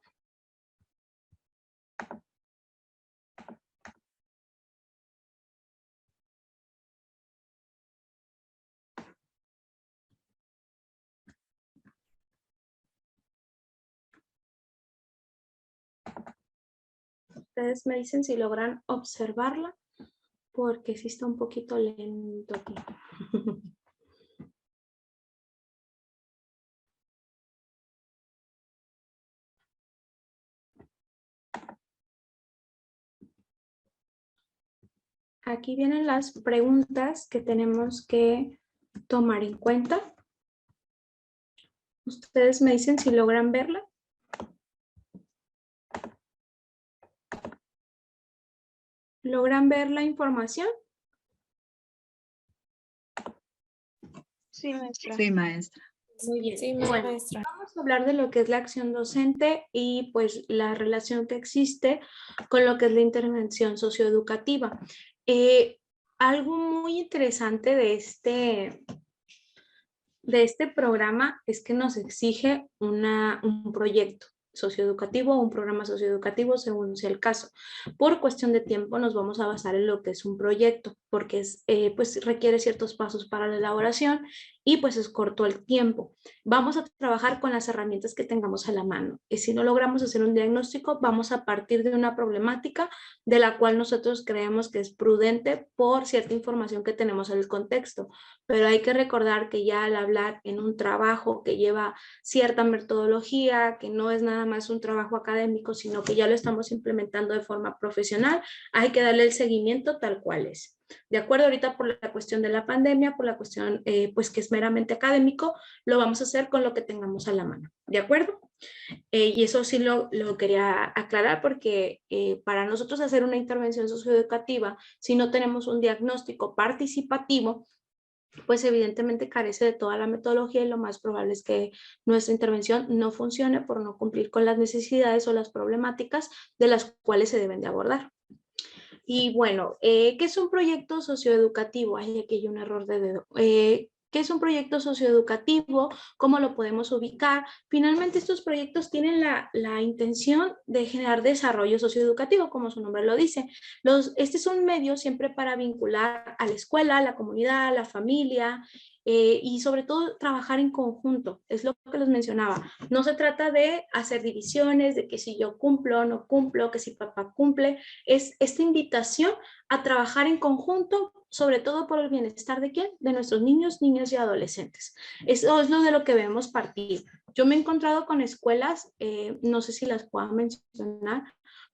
Ustedes me dicen si logran observarla, porque sí está un poquito lento aquí. Aquí vienen las preguntas que tenemos que tomar en cuenta. Ustedes me dicen si logran verla. ¿Logran ver la información? Sí, maestra. Sí, maestra. Muy bien. Sí, Bueno, maestra. vamos a hablar de lo que es la acción docente y pues la relación que existe con lo que es la intervención socioeducativa. Algo muy interesante de este programa es que nos exige un proyecto socioeducativo o un programa socioeducativo según sea el caso. Por cuestión de tiempo nos vamos a basar en lo que es un proyecto porque pues requiere ciertos pasos para la elaboración y pues es corto el tiempo. Vamos a trabajar con las herramientas que tengamos a la mano. Y si no logramos hacer un diagnóstico, vamos a partir de una problemática de la cual nosotros creemos que es prudente por cierta información que tenemos en el contexto. Pero hay que recordar que ya al hablar en un trabajo que lleva cierta metodología, que no es nada más un trabajo académico, sino que ya lo estamos implementando de forma profesional, hay que darle el seguimiento tal cual es. De acuerdo, ahorita por la cuestión de la pandemia, por la cuestión pues que es meramente académico, lo vamos a hacer con lo que tengamos a la mano. ¿De acuerdo? Y eso sí lo quería aclarar porque para nosotros hacer una intervención socioeducativa, si no tenemos un diagnóstico participativo, pues evidentemente carece de toda la metodología y lo más probable es que nuestra intervención no funcione por no cumplir con las necesidades o las problemáticas de las cuales se deben de abordar. Y bueno, ¿qué es un proyecto socioeducativo? Ay, aquí hay un error de dedo. ¿Qué es un proyecto socioeducativo? ¿Cómo lo podemos ubicar? Finalmente, estos proyectos tienen la intención de generar desarrollo socioeducativo, como su nombre lo dice. Este es un medio siempre para vincular a la escuela, a la comunidad, a la familia, y sobre todo trabajar en conjunto, es lo que les mencionaba. No se trata de hacer divisiones, de que si yo cumplo o no cumplo, que si papá cumple, es esta invitación a trabajar en conjunto, sobre todo por el bienestar de ¿quién? De nuestros niños, niñas y adolescentes. Eso es lo de lo que debemos partir. Yo me he encontrado con escuelas, no sé si las puedo mencionar,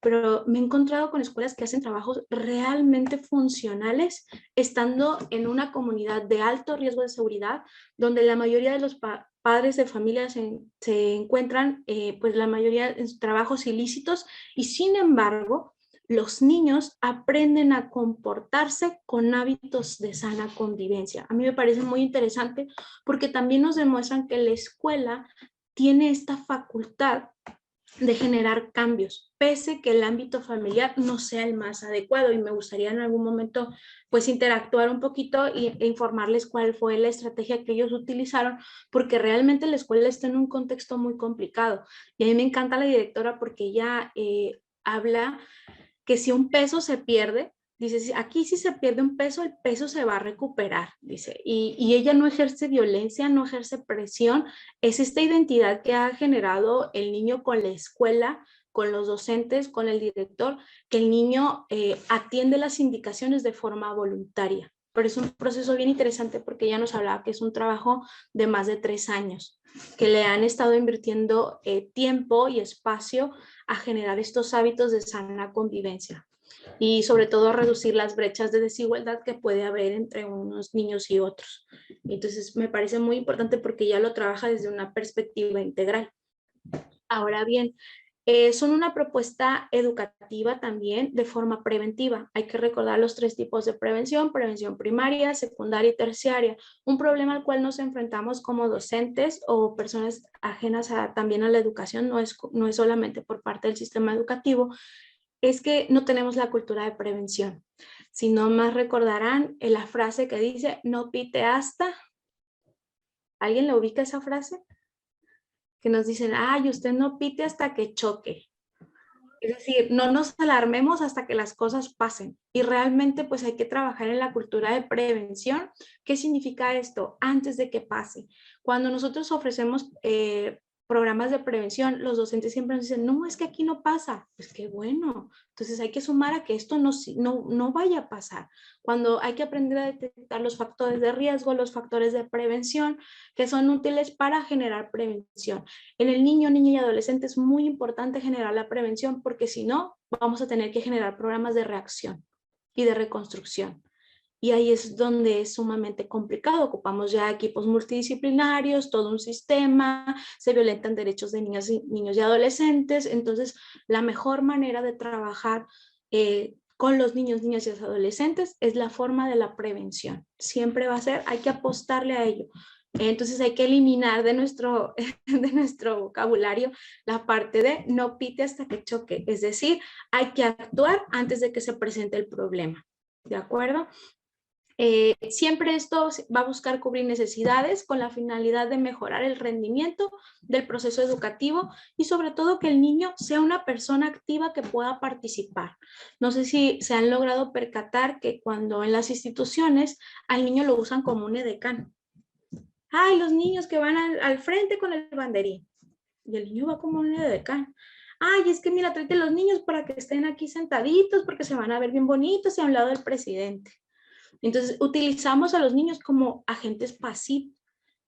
pero me he encontrado con escuelas que hacen trabajos realmente funcionales estando en una comunidad de alto riesgo de seguridad, donde la mayoría de los padres de familia se encuentran, pues la mayoría en trabajos ilícitos, y sin embargo, los niños aprenden a comportarse con hábitos de sana convivencia. A mí me parece muy interesante porque también nos demuestran que la escuela tiene esta facultad de generar cambios, pese que el ámbito familiar no sea el más adecuado, y me gustaría en algún momento pues interactuar un poquito e informarles cuál fue la estrategia que ellos utilizaron, porque realmente la escuela está en un contexto muy complicado, y a mí me encanta la directora porque ella habla que si un peso se pierde, dice, aquí si se pierde un peso, el peso se va a recuperar, dice, y ella no ejerce violencia, no ejerce presión, es esta identidad que ha generado el niño con la escuela, con los docentes, con el director, que el niño atiende las indicaciones de forma voluntaria. Pero es un proceso bien interesante porque ella nos hablaba que es un trabajo de más de 3 años, que le han estado invirtiendo tiempo y espacio a generar estos hábitos de sana convivencia y sobre todo a reducir las brechas de desigualdad que puede haber entre unos niños y otros. Entonces me parece muy importante porque ya lo trabaja desde una perspectiva integral. Ahora bien, son una propuesta educativa también de forma preventiva. Hay que recordar los 3 tipos de prevención: prevención primaria, secundaria y terciaria. Un problema al cual nos enfrentamos como docentes o personas ajenas también a la educación, no es solamente por parte del sistema educativo, es que no tenemos la cultura de prevención. Si no más recordarán la frase que dice, no pite hasta. ¿Alguien le ubica esa frase? Que nos dicen, ay, usted no pite hasta que choque. Es decir, no nos alarmemos hasta que las cosas pasen. Y realmente pues hay que trabajar en la cultura de prevención. ¿Qué significa esto? Antes de que pase. Cuando nosotros ofrecemos programas de prevención, los docentes siempre nos dicen, no, es que aquí no pasa. Pues qué bueno. Entonces hay que sumar a que esto no vaya a pasar. Cuando hay que aprender a detectar los factores de riesgo, los factores de prevención, que son útiles para generar prevención. En el niño, niña y adolescente es muy importante generar la prevención, porque si no, vamos a tener que generar programas de reacción y de reconstrucción. Y ahí es donde es sumamente complicado. Ocupamos ya equipos multidisciplinarios, todo un sistema, se violentan derechos de niños y adolescentes. Entonces, la mejor manera de trabajar con los niños, niñas y adolescentes es la forma de la prevención. Siempre va a ser, hay que apostarle a ello. Entonces hay que eliminar de nuestro vocabulario la parte de no pite hasta que choque. Es decir, hay que actuar antes de que se presente el problema. ¿De acuerdo? Siempre esto va a buscar cubrir necesidades con la finalidad de mejorar el rendimiento del proceso educativo y sobre todo que el niño sea una persona activa que pueda participar. No sé si se han logrado percatar que cuando en las instituciones al niño lo usan como un edecán. ay, los niños que van al frente con el banderín. Y el niño va como un edecán. Ay, es que mira, tráete los niños para que estén aquí sentaditos porque se van a ver bien bonitos y a un lado del presidente. Entonces, utilizamos a los niños como agentes pasivos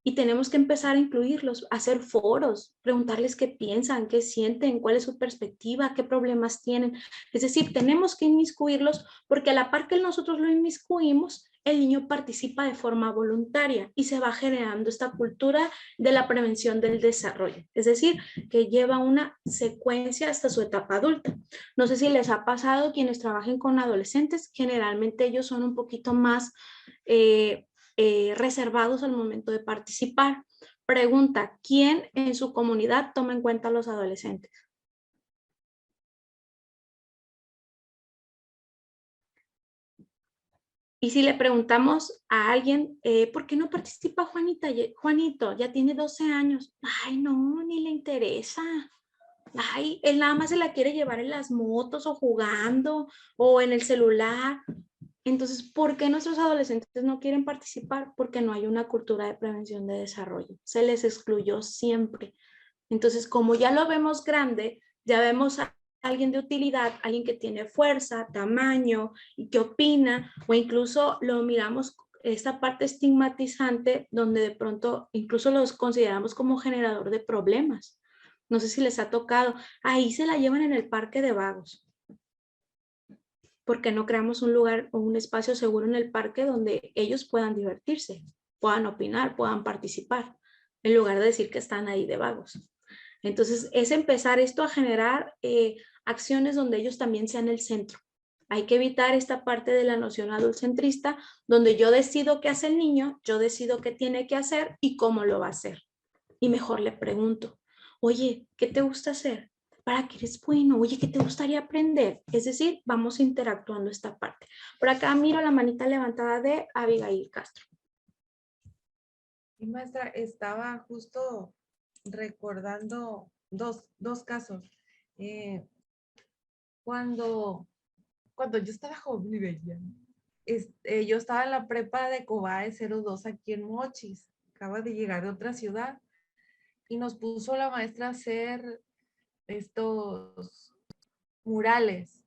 y tenemos que empezar a incluirlos, a hacer foros, preguntarles qué piensan, qué sienten, cuál es su perspectiva, qué problemas tienen. Es decir, tenemos que inmiscuirlos porque a la par que nosotros lo inmiscuimos, el niño participa de forma voluntaria y se va generando esta cultura de la prevención del desarrollo. Es decir, que lleva una secuencia hasta su etapa adulta. No sé si les ha pasado quienes trabajen con adolescentes, generalmente ellos son un poquito más reservados al momento de participar. Pregunta, ¿quién en su comunidad toma en cuenta a los adolescentes? Y si le preguntamos a alguien, ¿por qué no participa Juanita? Juanito, ya tiene 12 años. Ay, no, ni le interesa. Ay, él nada más se la quiere llevar en las motos o jugando o en el celular. Entonces, ¿por qué nuestros adolescentes no quieren participar? Porque no hay una cultura de prevención de desarrollo. Se les excluyó siempre. Entonces, como ya lo vemos grande, ya vemos a alguien de utilidad, alguien que tiene fuerza, tamaño y que opina, o incluso lo miramos esta parte estigmatizante donde de pronto incluso los consideramos como generador de problemas. No sé si les ha tocado. Ahí se la llevan en el parque de vagos. Porque no creamos un lugar o un espacio seguro en el parque donde ellos puedan divertirse, puedan opinar, puedan participar, en lugar de decir que están ahí de vagos. Entonces, es empezar esto a generar acciones donde ellos también sean el centro. Hay que evitar esta parte de la noción adultcentrista, donde yo decido qué hace el niño, yo decido qué tiene que hacer y cómo lo va a hacer. Y mejor le pregunto, oye, ¿qué te gusta hacer? ¿Para qué eres bueno? Oye, ¿qué te gustaría aprender? Es decir, vamos interactuando esta parte. Por acá miro la manita levantada de Abigail Castro. Y maestra, estaba justo recordando dos casos. Cuando yo estaba joven y bella, yo estaba en la prepa de Cobae 02 aquí en Mochis. Acaba de llegar de otra ciudad y nos puso la maestra a hacer estos murales.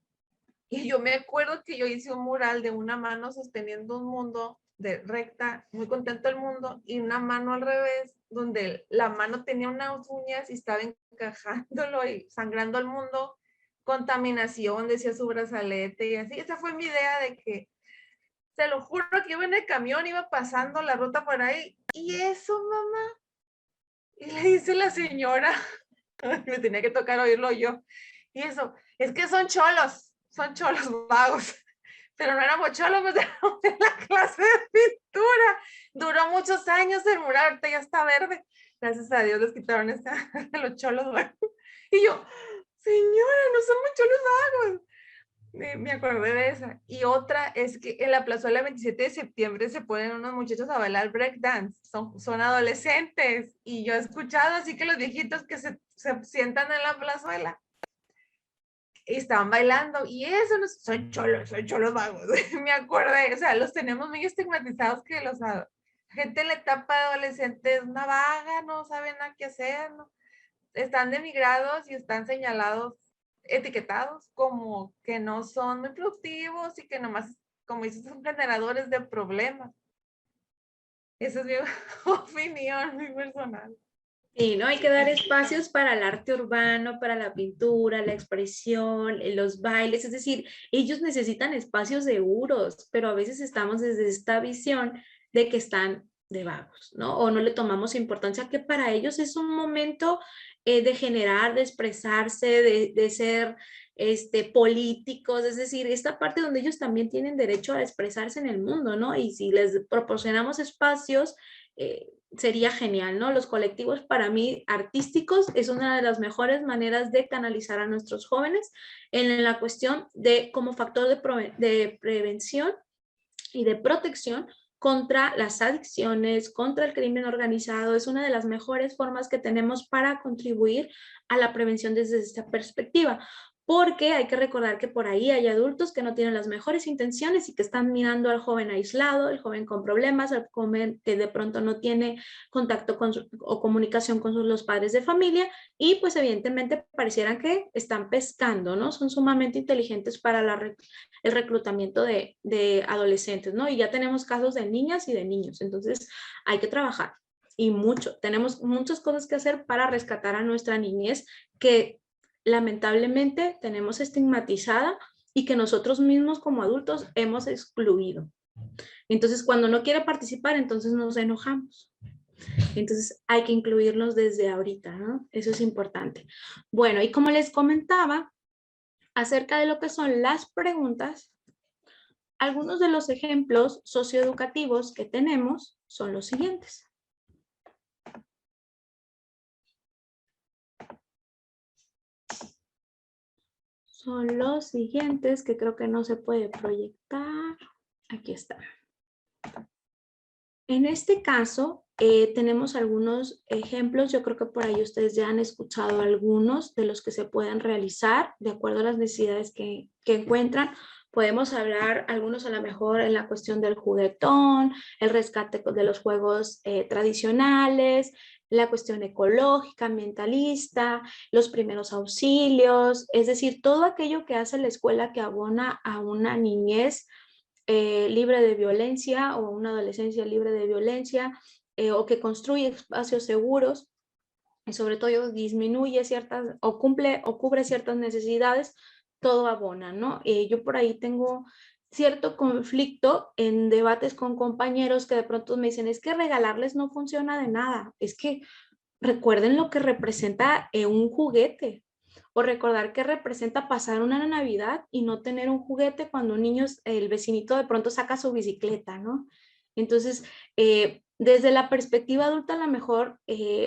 Y yo me acuerdo que yo hice un mural de una mano sosteniendo un mundo de recta, muy contento el mundo, y una mano al revés, donde la mano tenía unas uñas y estaba encajándolo y sangrando el mundo, contaminación, decía su brazalete y así. Esa fue mi idea de que, te lo juro que iba en el camión, iba pasando la ruta por ahí, y eso, mamá. Y le dice la señora, me tenía que tocar oírlo yo, y eso, es que son cholos vagos, pero no éramos cholos, pues éramos en la clase de pintura. Duró muchos años el mural, ahorita ya está verde. Gracias a Dios les quitaron los cholos vagos. Y yo, señora, no somos cholos vagos. Me acordé de esa. Y otra es que en la plazuela 27 de septiembre se ponen unos muchachos a bailar breakdance. Son adolescentes. Y yo he escuchado así que los viejitos que se sientan en la plazuela y estaban bailando. Y eso no son cholos vagos. Me acordé. O sea, los tenemos muy estigmatizados que la gente en la etapa de adolescente es una vaga, no saben nada qué hacer, ¿no? Están denigrados y están señalados, etiquetados como que no son muy productivos y que nomás, como dices, son generadores de problemas. Esa es mi opinión, muy personal. Sí, ¿no? Hay que dar espacios para el arte urbano, para la pintura, la expresión, los bailes. Es decir, ellos necesitan espacios seguros, pero a veces estamos desde esta visión de que están de vagos, ¿no? O no le tomamos importancia, que para ellos es un momento de generar, de expresarse, de ser políticos, es decir, esta parte donde ellos también tienen derecho a expresarse en el mundo, ¿no? Y si les proporcionamos espacios, sería genial, ¿no? Los colectivos para mí artísticos es una de las mejores maneras de canalizar a nuestros jóvenes en la cuestión de como factor de prevención y de protección contra las adicciones, contra el crimen organizado. Es una de las mejores formas que tenemos para contribuir a la prevención desde esta perspectiva. porque hay que recordar que por ahí hay adultos que no tienen las mejores intenciones y que están mirando al joven aislado, el joven con problemas, el joven que de pronto no tiene contacto con o comunicación con los padres de familia y pues evidentemente parecieran que están pescando, ¿no? Son sumamente inteligentes para el reclutamiento de adolescentes, ¿no? Y ya tenemos casos de niñas y de niños, entonces hay que trabajar y mucho. Tenemos muchas cosas que hacer para rescatar a nuestra niñez que lamentablemente tenemos estigmatizada y que nosotros mismos como adultos hemos excluido. Entonces, cuando no quiere participar, entonces nos enojamos. Entonces, hay que incluirlos desde ahorita, ¿no? Eso es importante. Bueno, y como les comentaba, acerca de lo que son las preguntas, algunos de los ejemplos socioeducativos que tenemos son los siguientes. Son los siguientes que creo que no se puede proyectar. Aquí está. En este caso, tenemos algunos ejemplos. Yo creo que por ahí ustedes ya han escuchado algunos de los que se pueden realizar de acuerdo a las necesidades que encuentran. Podemos hablar algunos a lo mejor en la cuestión del juguetón, el rescate de los juegos tradicionales, la cuestión ecológica, ambientalista, los primeros auxilios, es decir, todo aquello que hace la escuela que abona a una niñez libre de violencia o una adolescencia libre de violencia o que construye espacios seguros y sobre todo disminuye ciertas o cumple o cubre ciertas necesidades, todo abona, ¿no? Yo por ahí tengo cierto conflicto en debates con compañeros que de pronto me dicen, es que regalarles no funciona de nada, es que recuerden lo que representa un juguete o recordar que representa pasar una Navidad y no tener un juguete cuando un niño, el vecinito de pronto saca su bicicleta, ¿no? Entonces, desde la perspectiva adulta a lo mejor,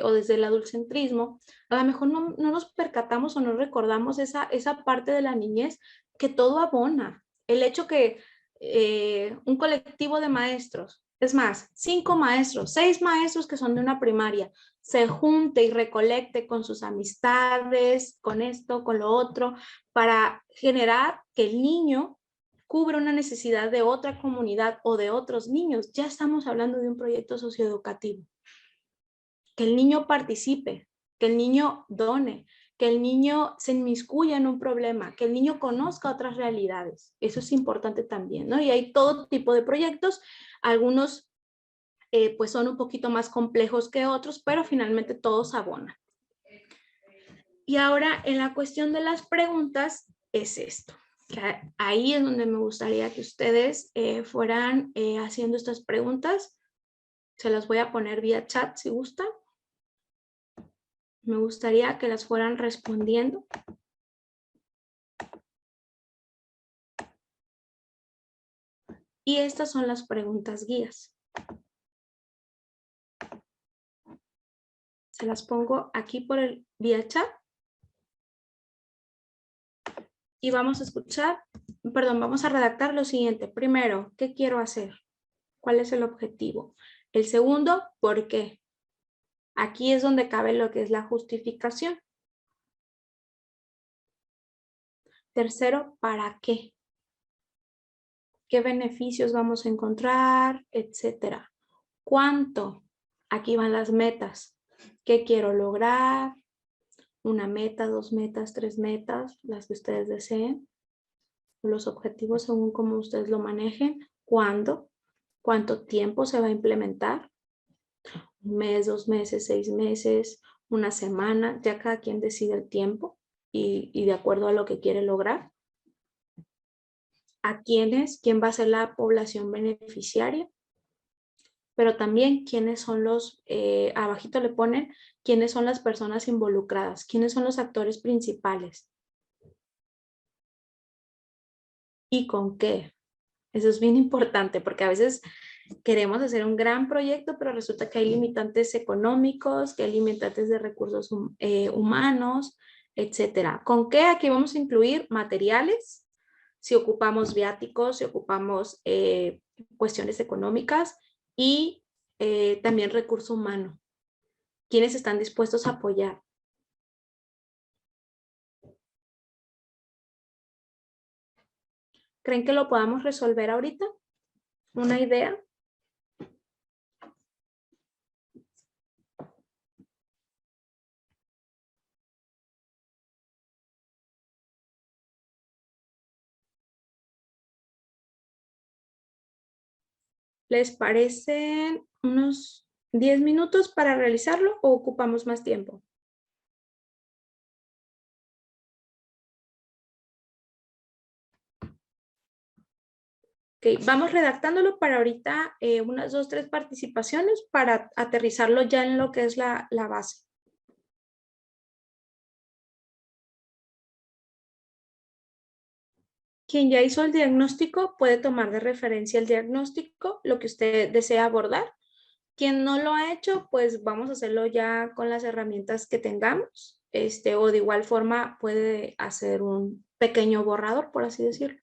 o desde el adultcentrismo, a lo mejor no nos percatamos o no recordamos esa parte de la niñez que todo abona. El hecho que un colectivo de maestros, es más, 5 maestros, 6 maestros que son de una primaria, se junte y recolecte con sus amistades, con esto, con lo otro, para generar que el niño cubra una necesidad de otra comunidad o de otros niños. Ya estamos hablando de un proyecto socioeducativo. Que el niño participe, que el niño done, que el niño se inmiscuya en un problema, que el niño conozca otras realidades. Eso es importante también, ¿no? Y hay todo tipo de proyectos, algunos pues son un poquito más complejos que otros, pero finalmente todos abonan. Y ahora en la cuestión de las preguntas es esto. Que ahí es donde me gustaría que ustedes fueran haciendo estas preguntas. Se las voy a poner vía chat si gustan. Me gustaría que las fueran respondiendo. Y estas son las preguntas guías. Se las pongo aquí por el vía chat. Y vamos a escuchar, perdón, vamos a redactar lo siguiente. Primero, ¿qué quiero hacer? ¿Cuál es el objetivo? El segundo, ¿por qué? Aquí es donde cabe lo que es la justificación. Tercero, ¿para qué? ¿Qué beneficios vamos a encontrar? Etcétera. ¿Cuánto? Aquí van las metas. ¿Qué quiero lograr? Una meta, 2 metas, 3 metas, las que ustedes deseen. Los objetivos según como ustedes lo manejen. ¿Cuándo? ¿Cuánto tiempo se va a implementar? 1 mes, 2 meses, 6 meses, 1 semana. Ya cada quien decide el tiempo y de acuerdo a lo que quiere lograr. ¿A quiénes? ¿Quién va a ser la población beneficiaria? Pero también quiénes son los, abajito le ponen, quiénes son las personas involucradas, quiénes son los actores principales. ¿Y con qué? Eso es bien importante porque a veces queremos hacer un gran proyecto, pero resulta que hay limitantes económicos, que hay limitantes de recursos humanos, etcétera. ¿Con qué? Aquí vamos a incluir materiales, si ocupamos viáticos, si ocupamos cuestiones económicas y también recurso humano. ¿Quiénes están dispuestos a apoyar? ¿Creen que lo podamos resolver ahorita? ¿Una idea? ¿Les parecen unos 10 minutos para realizarlo o ocupamos más tiempo? Ok, vamos redactándolo para ahorita unas 2, 3 participaciones para aterrizarlo ya en lo que es la base. Quien ya hizo el diagnóstico puede tomar de referencia el diagnóstico, lo que usted desea abordar. Quien no lo ha hecho, pues vamos a hacerlo ya con las herramientas que tengamos, o de igual forma puede hacer un pequeño borrador, por así decirlo.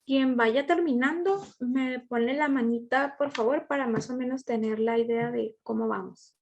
Quien vaya terminando, me pone la manita, por favor, para más o menos tener la idea de cómo vamos.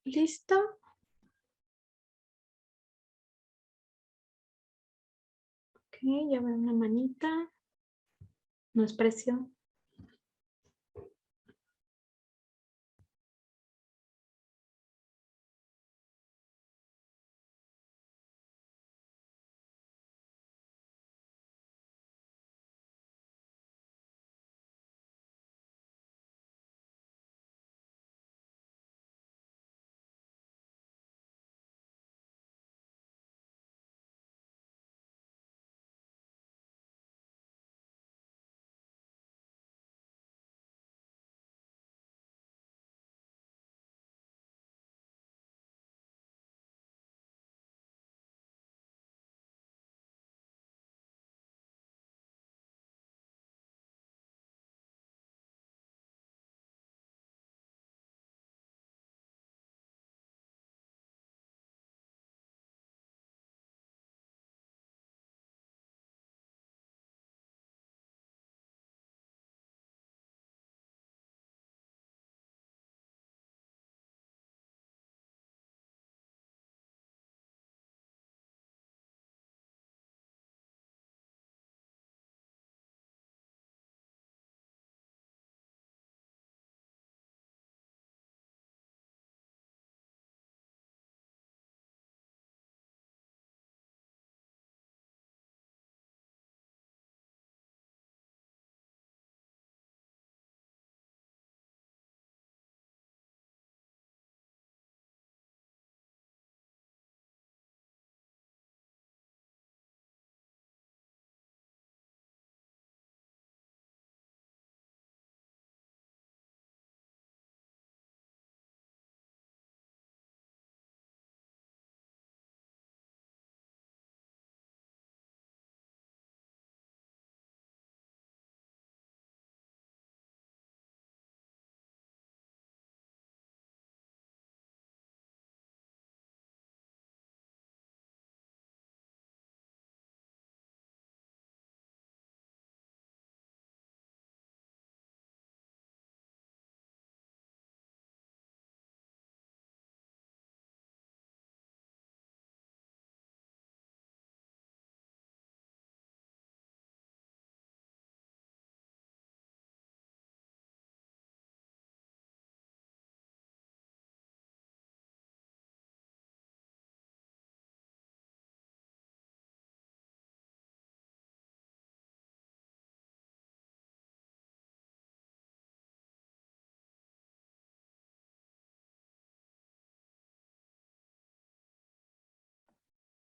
¿Listo? Ok, ya veo una manita. No es presión.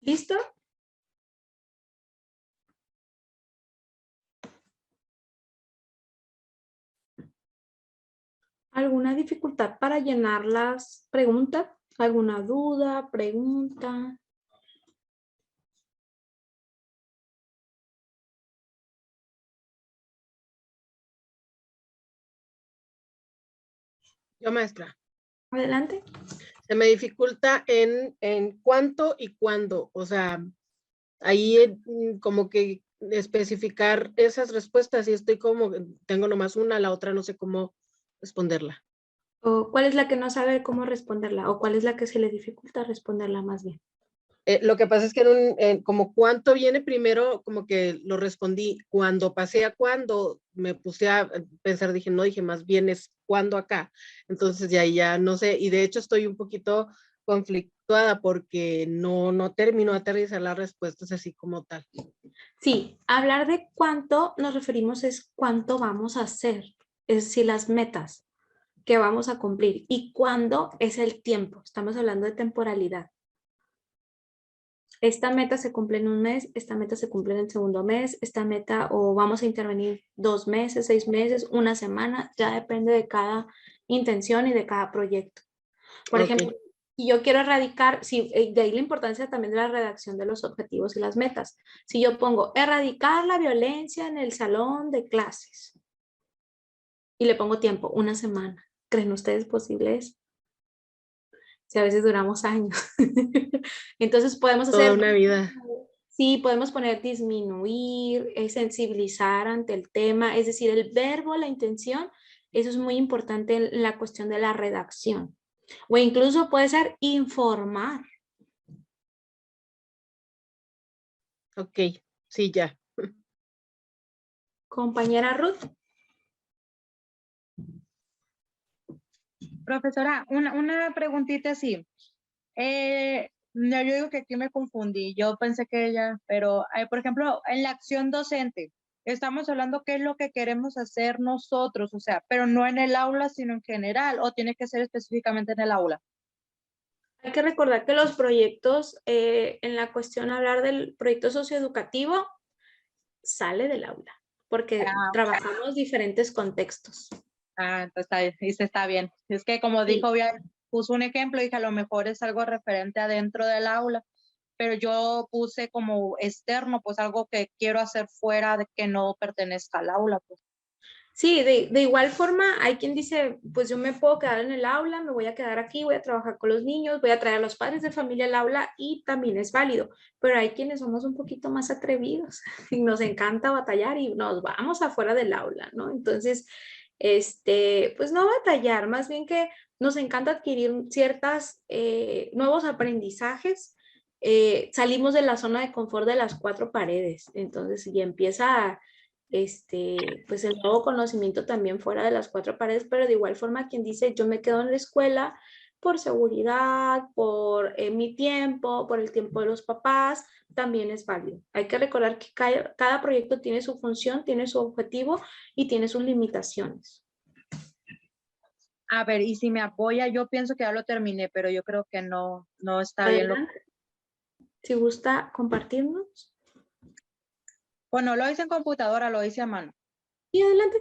¿Listo? ¿Alguna dificultad para llenar las preguntas? ¿Alguna duda, pregunta? Yo, maestra. Adelante. Se me dificulta en cuánto y cuándo. O sea, ahí como que especificar esas respuestas y estoy como, tengo nomás una, la otra no sé cómo responderla. ¿O cuál es la que no sabe cómo responderla? ¿O cuál es la que se le dificulta responderla más bien? Lo que pasa es que como cuánto viene primero, como que lo respondí. Cuando pasé a cuándo, me puse a pensar, dije más bien es cuándo acá. Entonces ya no sé, y de hecho estoy un poquito conflictuada porque no termino de aterrizar las respuestas así como tal. Sí, hablar de cuánto nos referimos es cuánto vamos a hacer, es decir, las metas que vamos a cumplir y cuándo es el tiempo. Estamos hablando de temporalidad. Esta meta se cumple en un mes, esta meta se cumple en el segundo mes, esta meta o vamos a intervenir 2 meses, 6 meses, una semana, ya depende de cada intención y de cada proyecto. Por ejemplo, si yo quiero erradicar, de ahí la importancia también de la redacción de los objetivos y las metas. Si yo pongo erradicar la violencia en el salón de clases y le pongo tiempo, una semana, ¿creen ustedes posible eso? Si a veces duramos años. Entonces podemos hacer... Toda una vida. Sí, podemos poner disminuir, sensibilizar ante el tema, es decir, el verbo, la intención, eso es muy importante en la cuestión de la redacción. O incluso puede ser informar. Ok, sí, ya. Compañera Ruth. Profesora, una preguntita así. Yo digo que aquí me confundí. Yo pensé que ella, pero por ejemplo, en la acción docente, estamos hablando qué es lo que queremos hacer nosotros, o sea, pero no en el aula, sino en general, o tiene que ser específicamente en el aula. Hay que recordar que los proyectos, en la cuestión hablar del proyecto socioeducativo, sale del aula, porque trabajamos diferentes contextos. Entonces está bien. Es que como dijo, puso un ejemplo, dije a lo mejor es algo referente adentro del aula, pero yo puse como externo, pues algo que quiero hacer fuera de que no pertenezca al aula, pues. Sí, de igual forma hay quien dice, pues yo me puedo quedar en el aula, me voy a quedar aquí, voy a trabajar con los niños, voy a traer a los padres de familia al aula y también es válido, pero hay quienes somos un poquito más atrevidos y nos encanta batallar y nos vamos afuera del aula, ¿no? Entonces, pues no batallar, más bien que nos encanta adquirir ciertas nuevos aprendizajes. Salimos de la zona de confort de las 4 paredes, entonces y empieza pues el nuevo conocimiento también fuera de las 4 paredes, pero de igual forma quien dice yo me quedo en la escuela por seguridad, por mi tiempo, por el tiempo de los papás, también es válido. Hay que recordar que cada proyecto tiene su función, tiene su objetivo y tiene sus limitaciones. A ver, y si me apoya, yo pienso que ya lo terminé, pero yo creo que no está bien. Si gusta compartirnos. Bueno, lo hice en computadora, lo hice a mano. Y adelante.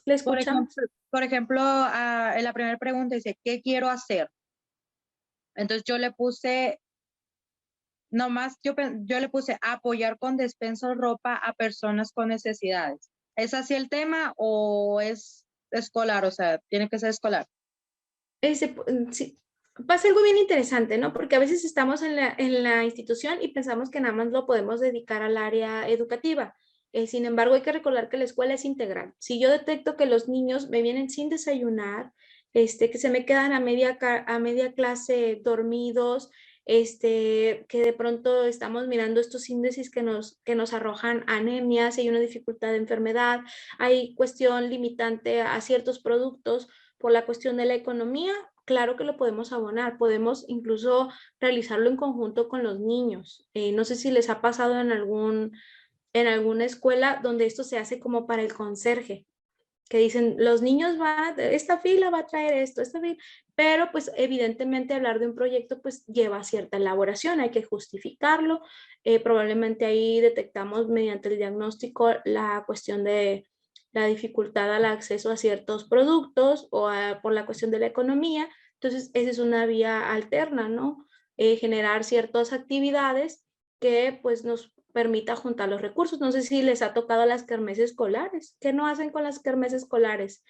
Le escuchamos. Por ejemplo, en la primera pregunta dice, ¿qué quiero hacer? Entonces yo le puse, nomás yo le puse apoyar con despensa de ropa a personas con necesidades. ¿Es así el tema o es escolar? O sea, tiene que ser escolar. Sí. Pasa algo bien interesante, ¿no? Porque a veces estamos en la institución y pensamos que nada más lo podemos dedicar al área educativa. Sin embargo, hay que recordar que la escuela es integral. Si yo detecto que los niños me vienen sin desayunar, que se me quedan a media clase dormidos, que de pronto estamos mirando estos índices que nos arrojan anemias, hay una dificultad de enfermedad, hay cuestión limitante a ciertos productos por la cuestión de la economía, claro que lo podemos abonar, podemos incluso realizarlo en conjunto con los niños. No sé si les ha pasado en alguna escuela donde esto se hace como para el conserje, que dicen, los niños esta fila va a traer esto, esta fila, pero pues evidentemente hablar de un proyecto pues lleva cierta elaboración, hay que justificarlo, probablemente ahí detectamos mediante el diagnóstico la cuestión de la dificultad al acceso a ciertos productos o por la cuestión de la economía, entonces esa es una vía alterna, ¿no? Generar ciertas actividades que pues nos permita juntar los recursos. No sé si les ha tocado las kermeses escolares. ¿Qué no hacen con las kermeses escolares?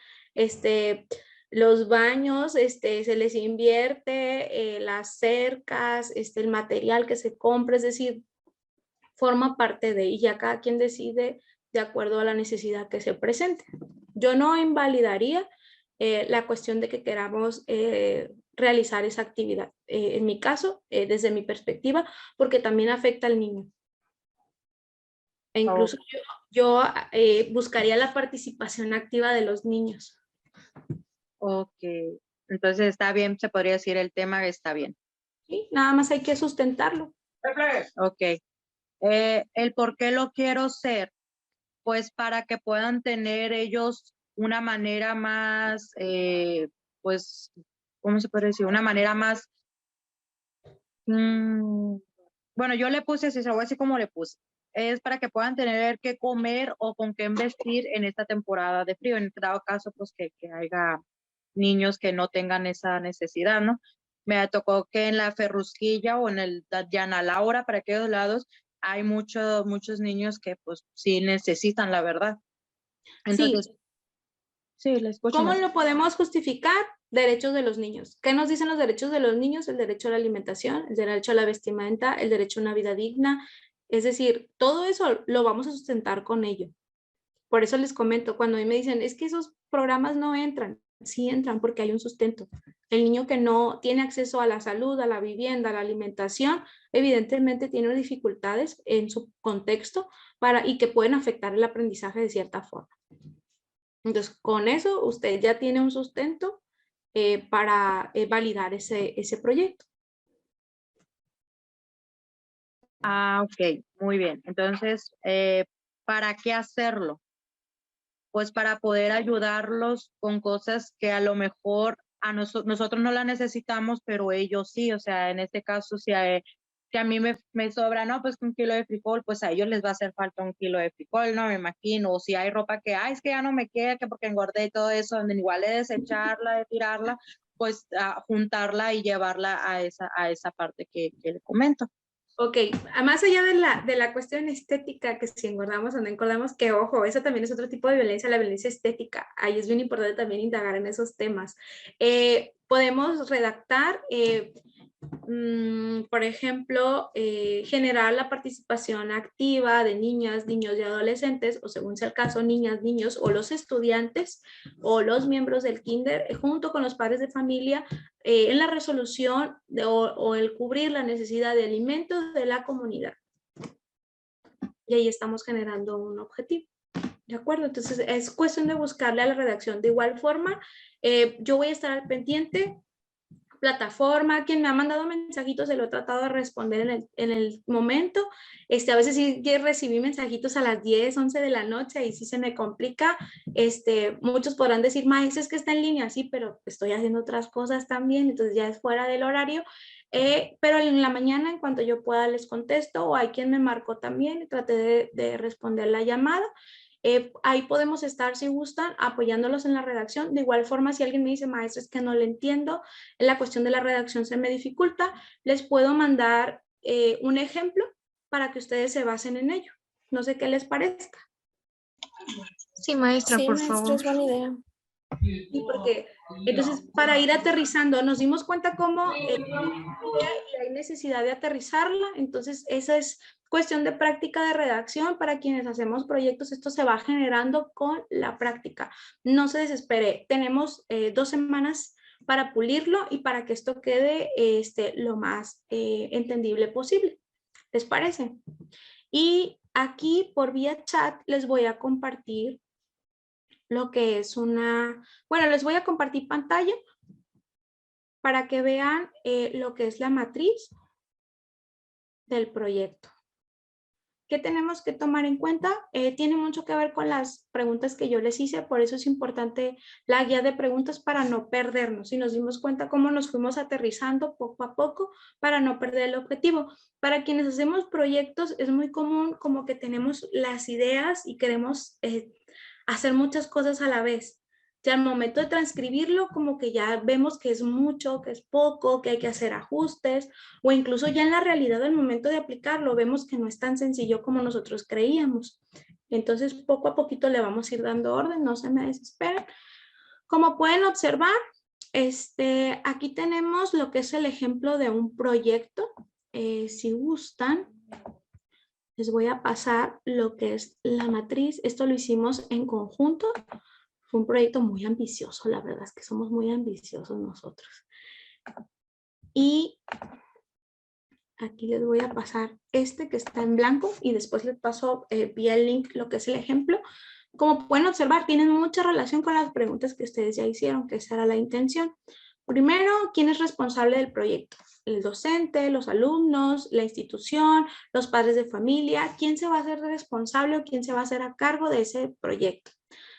los baños, se les invierte, las cercas, el material que se compra, es decir, forma parte de, y ya cada quien decide de acuerdo a la necesidad que se presente. Yo no invalidaría la cuestión de que queramos realizar esa actividad. En mi caso, desde mi perspectiva, porque también afecta al niño. E incluso yo buscaría la participación activa de los niños. Ok, entonces está bien, se podría decir el tema está bien. Sí, nada más hay que sustentarlo. Ok, el por qué lo quiero hacer, pues para que puedan tener ellos una manera más, pues, ¿cómo se puede decir? Una manera más, bueno, yo le puse así, se lo voy a decir como le puse. Es para que puedan tener qué comer o con qué vestir en esta temporada de frío. En dado caso, pues que haya niños que no tengan esa necesidad, ¿no? Me tocó que en la Ferrusquilla o en el Diana Laura, para aquellos lados, hay muchos niños que pues sí necesitan, la verdad. Entonces, sí, la escucho. ¿Cómo lo podemos justificar? Derechos de los niños. ¿Qué nos dicen los derechos de los niños? El derecho a la alimentación, el derecho a la vestimenta, el derecho a una vida digna. Es decir, todo eso lo vamos a sustentar con ello. Por eso les comento, cuando a mí me dicen, es que esos programas no entran. Sí entran porque hay un sustento. El niño que no tiene acceso a la salud, a la vivienda, a la alimentación, evidentemente tiene dificultades en su contexto y que pueden afectar el aprendizaje de cierta forma. Entonces, con eso usted ya tiene un sustento para validar ese proyecto. Ah, ok, muy bien. Entonces, ¿para qué hacerlo? Pues para poder ayudarlos con cosas que a lo mejor nosotros no las necesitamos, pero ellos sí. O sea, en este caso, si a mí me sobra, no, pues 1 kilo de frijol, pues a ellos les va a hacer falta 1 kilo de frijol, no me imagino. O si hay ropa que, es que ya no me queda, que porque engordé y todo eso, donde igual de desecharla, de tirarla, pues juntarla y llevarla a esa parte que le comento. Ok, más allá de la cuestión estética, que si engordamos o no engordamos, que ojo, eso también es otro tipo de violencia, la violencia estética. Ahí es bien importante también indagar en esos temas. Podemos redactar, por ejemplo, generar la participación activa de niñas, niños y adolescentes, o según sea el caso, niñas, niños, o los estudiantes, o los miembros del kinder, junto con los padres de familia, en la resolución o el cubrir la necesidad de alimentos de la comunidad. Y ahí estamos generando un objetivo. ¿De acuerdo? Entonces es cuestión de buscarle a la redacción. De igual forma, yo voy a estar al pendiente. Plataforma, quien me ha mandado mensajitos, se lo he tratado de responder en el momento. A veces sí recibí mensajitos a las 10, 11 de la noche y sí se me complica. Muchos podrán decir, maestra, es que está en línea, sí, pero estoy haciendo otras cosas también, entonces ya es fuera del horario. Pero en la mañana, en cuanto yo pueda, les contesto, o hay quien me marcó también y traté de responder la llamada. Ahí podemos estar, si gustan, apoyándolos en la redacción. De igual forma, si alguien me dice, maestra, es que no le entiendo, en la cuestión de la redacción se me dificulta, les puedo mandar un ejemplo para que ustedes se basen en ello. No sé qué les parezca. Sí, maestra, Sí, por maestra, favor. es buena idea. Sí, porque entonces para ir aterrizando nos dimos cuenta cómo hay necesidad de aterrizarla, entonces esa es cuestión de práctica de redacción. Para quienes hacemos proyectos, esto se va generando con la práctica. No se desespere, tenemos 2 semanas para pulirlo y para que esto quede lo más entendible posible. ¿Les parece? Y aquí por vía chat les voy a compartir lo que es les voy a compartir pantalla para que vean lo que es la matriz del proyecto. ¿Qué tenemos que tomar en cuenta? Tiene mucho que ver con las preguntas que yo les hice, por eso es importante la guía de preguntas para no perdernos. Y nos dimos cuenta cómo nos fuimos aterrizando poco a poco para no perder el objetivo. Para quienes hacemos proyectos es muy común como que tenemos las ideas y queremos hacer muchas cosas a la vez. Ya al momento de transcribirlo, como que ya vemos que es mucho, que es poco, que hay que hacer ajustes, o incluso ya en la realidad al momento de aplicarlo, vemos que no es tan sencillo como nosotros creíamos. Entonces, poco a poquito le vamos a ir dando orden, no se me desesperen. Como pueden observar, aquí tenemos lo que es el ejemplo de un proyecto. Si gustan, les voy a pasar lo que es la matriz. Esto lo hicimos en conjunto. Fue un proyecto muy ambicioso, la verdad es que somos muy ambiciosos nosotros. Y aquí les voy a pasar este que está en blanco y después les paso vía el link lo que es el ejemplo. Como pueden observar, tienen mucha relación con las preguntas que ustedes ya hicieron, que esa era la intención. Primero, ¿quién es responsable del proyecto? El docente, los alumnos, la institución, los padres de familia. ¿Quién se va a hacer responsable o quién se va a hacer a cargo de ese proyecto?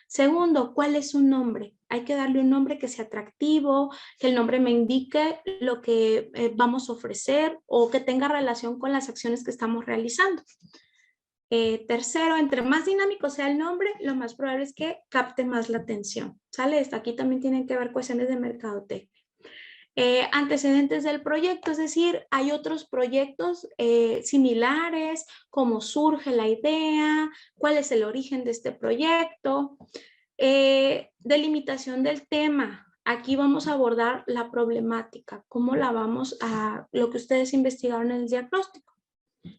Segundo, ¿cuál es su nombre? Hay que darle un nombre que sea atractivo, que el nombre me indique lo que vamos a ofrecer o que tenga relación con las acciones que estamos realizando. Tercero, entre más dinámico sea el nombre, lo más probable es que capte más la atención. ¿Sale? Esto aquí también tienen que ver cuestiones de mercadotecnia. Antecedentes del proyecto, es decir, hay otros proyectos similares, cómo surge la idea, cuál es el origen de este proyecto. Delimitación del tema. Aquí vamos a abordar la problemática, cómo la vamos a, lo que ustedes investigaron en el diagnóstico.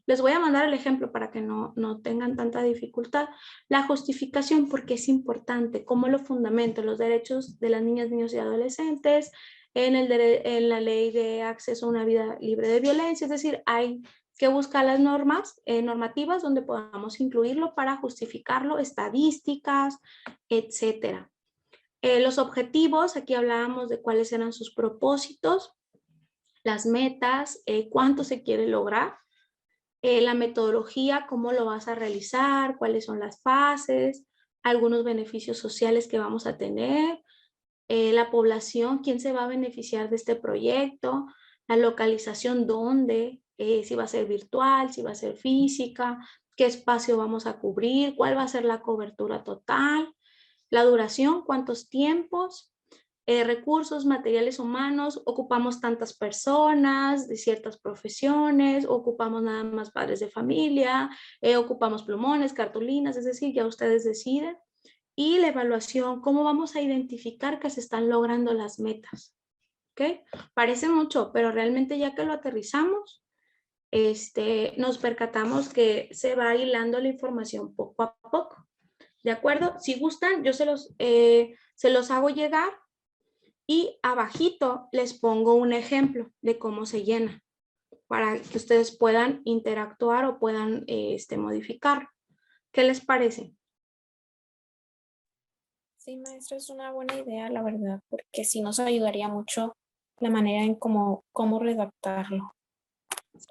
Les voy a mandar el ejemplo para que no tengan tanta dificultad. La justificación, porque es importante, cómo lo fundamento, los derechos de las niñas, niños y adolescentes, en la ley de acceso a una vida libre de violencia, es decir, hay que buscar las normas normativas donde podamos incluirlo para justificarlo, estadísticas, etcétera. Los objetivos, aquí hablábamos de cuáles eran sus propósitos, las metas, cuánto se quiere lograr. La metodología, cómo lo vas a realizar, cuáles son las fases, algunos beneficios sociales que vamos a tener, la población, quién se va a beneficiar de este proyecto, la localización, dónde, si va a ser virtual, si va a ser física, qué espacio vamos a cubrir, cuál va a ser la cobertura total, la duración, cuántos tiempos, recursos, materiales humanos, ocupamos tantas personas de ciertas profesiones, ocupamos nada más padres de familia, ocupamos plumones, cartulinas, es decir, ya ustedes deciden. Y la evaluación, cómo vamos a identificar que se están logrando las metas. ¿Okay? Parece mucho, pero realmente ya que lo aterrizamos, nos percatamos que se va hilando la información poco a poco. ¿De acuerdo? Si gustan, yo se los hago llegar. Y abajito les pongo un ejemplo de cómo se llena para que ustedes puedan interactuar o puedan modificar. ¿Qué les parece? Sí, maestra, es una buena idea, la verdad, porque sí nos ayudaría mucho la manera en cómo redactarlo.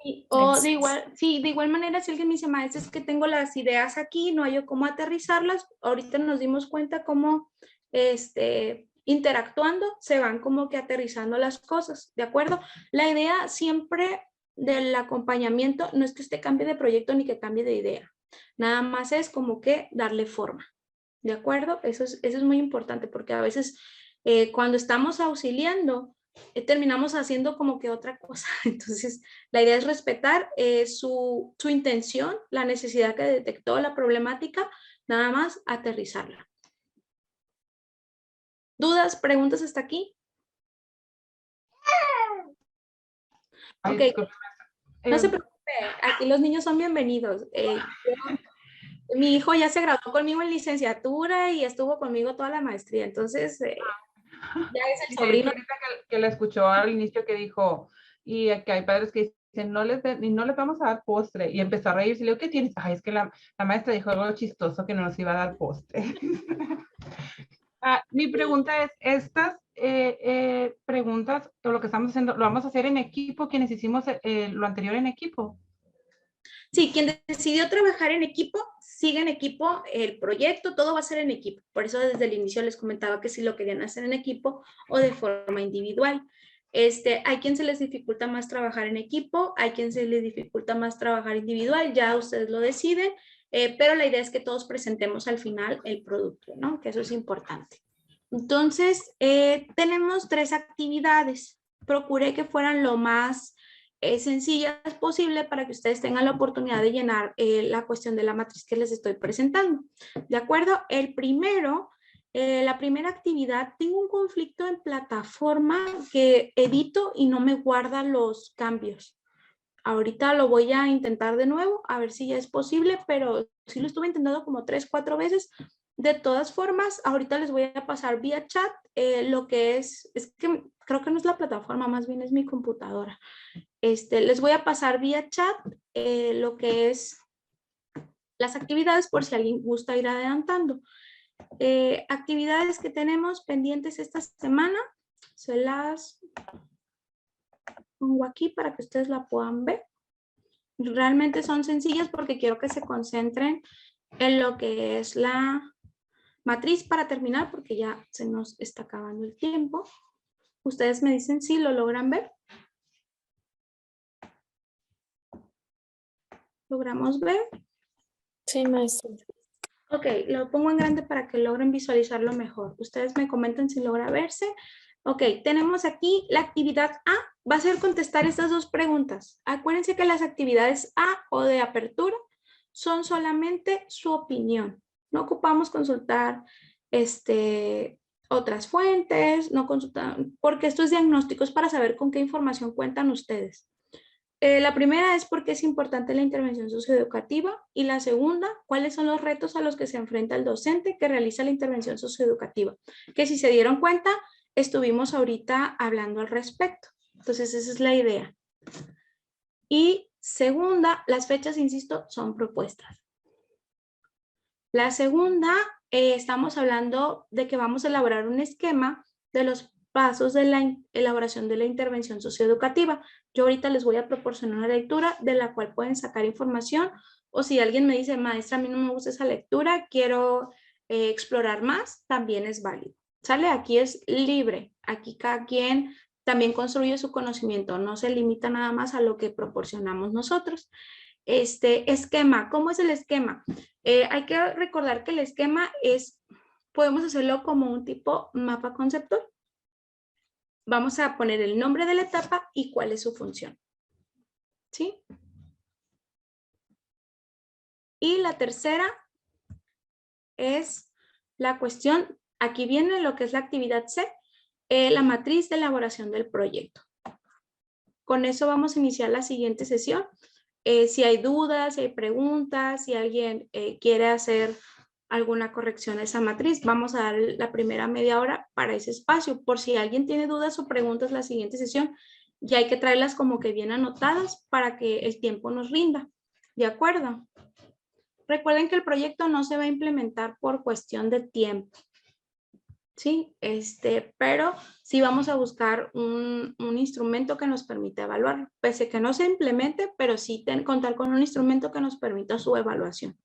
Sí, o de igual manera, si alguien me dice, maestra, es que tengo las ideas aquí, no hay cómo aterrizarlas, ahorita nos dimos cuenta cómo interactuando se van como que aterrizando las cosas, ¿de acuerdo? La idea siempre del acompañamiento no es que usted cambie de proyecto ni que cambie de idea, nada más es como que darle forma, ¿de acuerdo? Eso es muy importante porque a veces cuando estamos auxiliando terminamos haciendo como que otra cosa, entonces la idea es respetar su intención, la necesidad que detectó la problemática, nada más aterrizarla. ¿Dudas, preguntas hasta aquí? Ok, no se preocupe, aquí los niños son bienvenidos. Mi hijo ya se graduó conmigo en licenciatura y estuvo conmigo toda la maestría, entonces ya es el sobrino. Que la escuchó al inicio que dijo, y que hay padres que dicen, no les vamos a dar postre, y empezó a reírse, y le digo, ¿qué tienes? Ay, es que la maestra dijo algo chistoso que no nos iba a dar postre. Mi pregunta es, estas preguntas, todo lo que estamos haciendo, ¿lo vamos a hacer en equipo, quienes hicimos lo anterior en equipo? Sí, quien decidió trabajar en equipo, sigue en equipo el proyecto, todo va a ser en equipo. Por eso desde el inicio les comentaba que si lo querían hacer en equipo o de forma individual. Hay quien se les dificulta más trabajar en equipo, hay quien se les dificulta más trabajar individual, ya ustedes lo deciden, pero la idea es que todos presentemos al final el producto, ¿no? Que eso es importante. Entonces, tenemos 3 actividades. Procuré que fueran lo más sencillas posible para que ustedes tengan la oportunidad de llenar la cuestión de la matriz que les estoy presentando. ¿De acuerdo? El primero La primera actividad, tengo un conflicto en plataforma que edito y no me guarda los cambios. Ahorita lo voy a intentar de nuevo, a ver si ya es posible, pero sí lo estuve intentando como 3, 4 veces. De todas formas, ahorita les voy a pasar vía chat lo que es que creo que no es la plataforma, más bien es mi computadora. Les voy a pasar vía chat lo que es las actividades por si alguien gusta ir adelantando. Actividades que tenemos pendientes esta semana, se las pongo aquí para que ustedes la puedan ver. Realmente son sencillas porque quiero que se concentren en lo que es la matriz para terminar, porque ya se nos está acabando el tiempo. Ustedes me dicen si lo logran ver. ¿Logramos ver? Sí, maestra. Ok, lo pongo en grande para que logren visualizarlo mejor. Ustedes me comentan si logra verse. Ok, tenemos aquí la actividad A. Va a ser contestar estas dos preguntas. Acuérdense que las actividades A o de apertura son solamente su opinión. No ocupamos consultar otras fuentes, no consultan, porque esto es diagnóstico, es para saber con qué información cuentan ustedes. La primera es por qué es importante la intervención socioeducativa y la segunda, cuáles son los retos a los que se enfrenta el docente que realiza la intervención socioeducativa. Que si se dieron cuenta, estuvimos ahorita hablando al respecto. Entonces, esa es la idea. Y segunda, las fechas, insisto, son propuestas. La segunda, estamos hablando de que vamos a elaborar un esquema de los pasos de la elaboración de la intervención socioeducativa. Yo ahorita les voy a proporcionar una lectura de la cual pueden sacar información, o si alguien me dice, maestra, a mí no me gusta esa lectura, quiero explorar más, también es válido. ¿Sale? Aquí es libre, aquí cada quien también construye su conocimiento, no se limita nada más a lo que proporcionamos nosotros. Esquema, ¿cómo es el esquema? Hay que recordar que el esquema podemos hacerlo como un tipo mapa conceptual. Vamos a poner el nombre de la etapa y cuál es su función. ¿Sí? Y la tercera es la cuestión, aquí viene lo que es la actividad C, la matriz de elaboración del proyecto. Con eso vamos a iniciar la siguiente sesión. Si hay dudas, si hay preguntas, si alguien quiere hacer alguna corrección a esa matriz, vamos a dar la primera media hora para ese espacio. Por si alguien tiene dudas o preguntas la siguiente sesión, ya hay que traerlas como que bien anotadas para que el tiempo nos rinda. ¿De acuerdo? Recuerden que el proyecto no se va a implementar por cuestión de tiempo. Sí, pero sí vamos a buscar un instrumento que nos permita evaluar, pese que no se implemente, pero sí contar con un instrumento que nos permita su evaluación.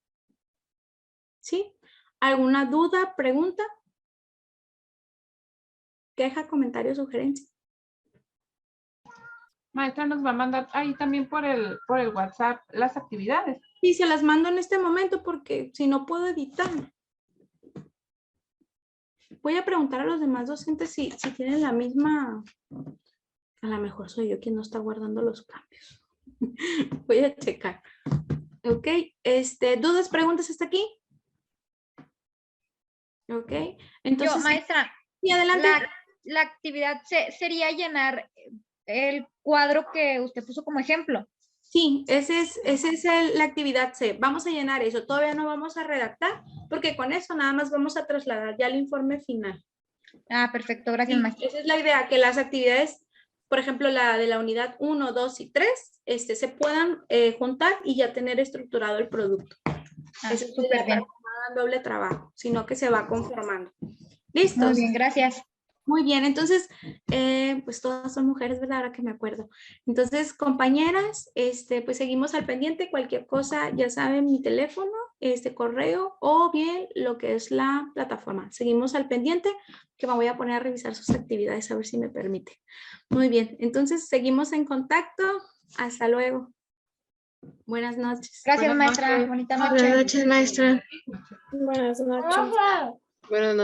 ¿Sí? ¿Alguna duda, pregunta? ¿Queja, comentario, sugerencia? Maestra, nos va a mandar ahí también por el WhatsApp las actividades. Sí, se las mando en este momento porque si no puedo editar. Voy a preguntar a los demás docentes si tienen la misma. A lo mejor soy yo quien no está guardando los cambios. Voy a checar. Ok, ¿dudas, preguntas hasta aquí? Ok, entonces. Yo, maestra, y adelante. La actividad sería llenar el cuadro que usted puso como ejemplo. Sí, esa es la actividad C. Vamos a llenar eso. Todavía no vamos a redactar porque con eso nada más vamos a trasladar ya el informe final. Ah, perfecto. Gracias, Sí, maestra. esa es la idea, que las actividades, por ejemplo, la de la unidad 1, 2 y 3, se puedan juntar y ya tener estructurado el producto. Esa es súper bien. No doble trabajo, sino que se va conformando. ¿Listos? Muy bien, gracias. Muy bien, entonces, pues todas son mujeres, ¿verdad? Ahora que me acuerdo. Entonces, compañeras, pues seguimos al pendiente. Cualquier cosa, ya saben, mi teléfono, correo o bien lo que es la plataforma. Seguimos al pendiente, que me voy a poner a revisar sus actividades, a ver si me permite. Muy bien, entonces seguimos en contacto. Hasta luego. Buenas noches. Gracias, maestra. Bonita noche. Buenas noches, maestra. Buenas noches. Buenas noches.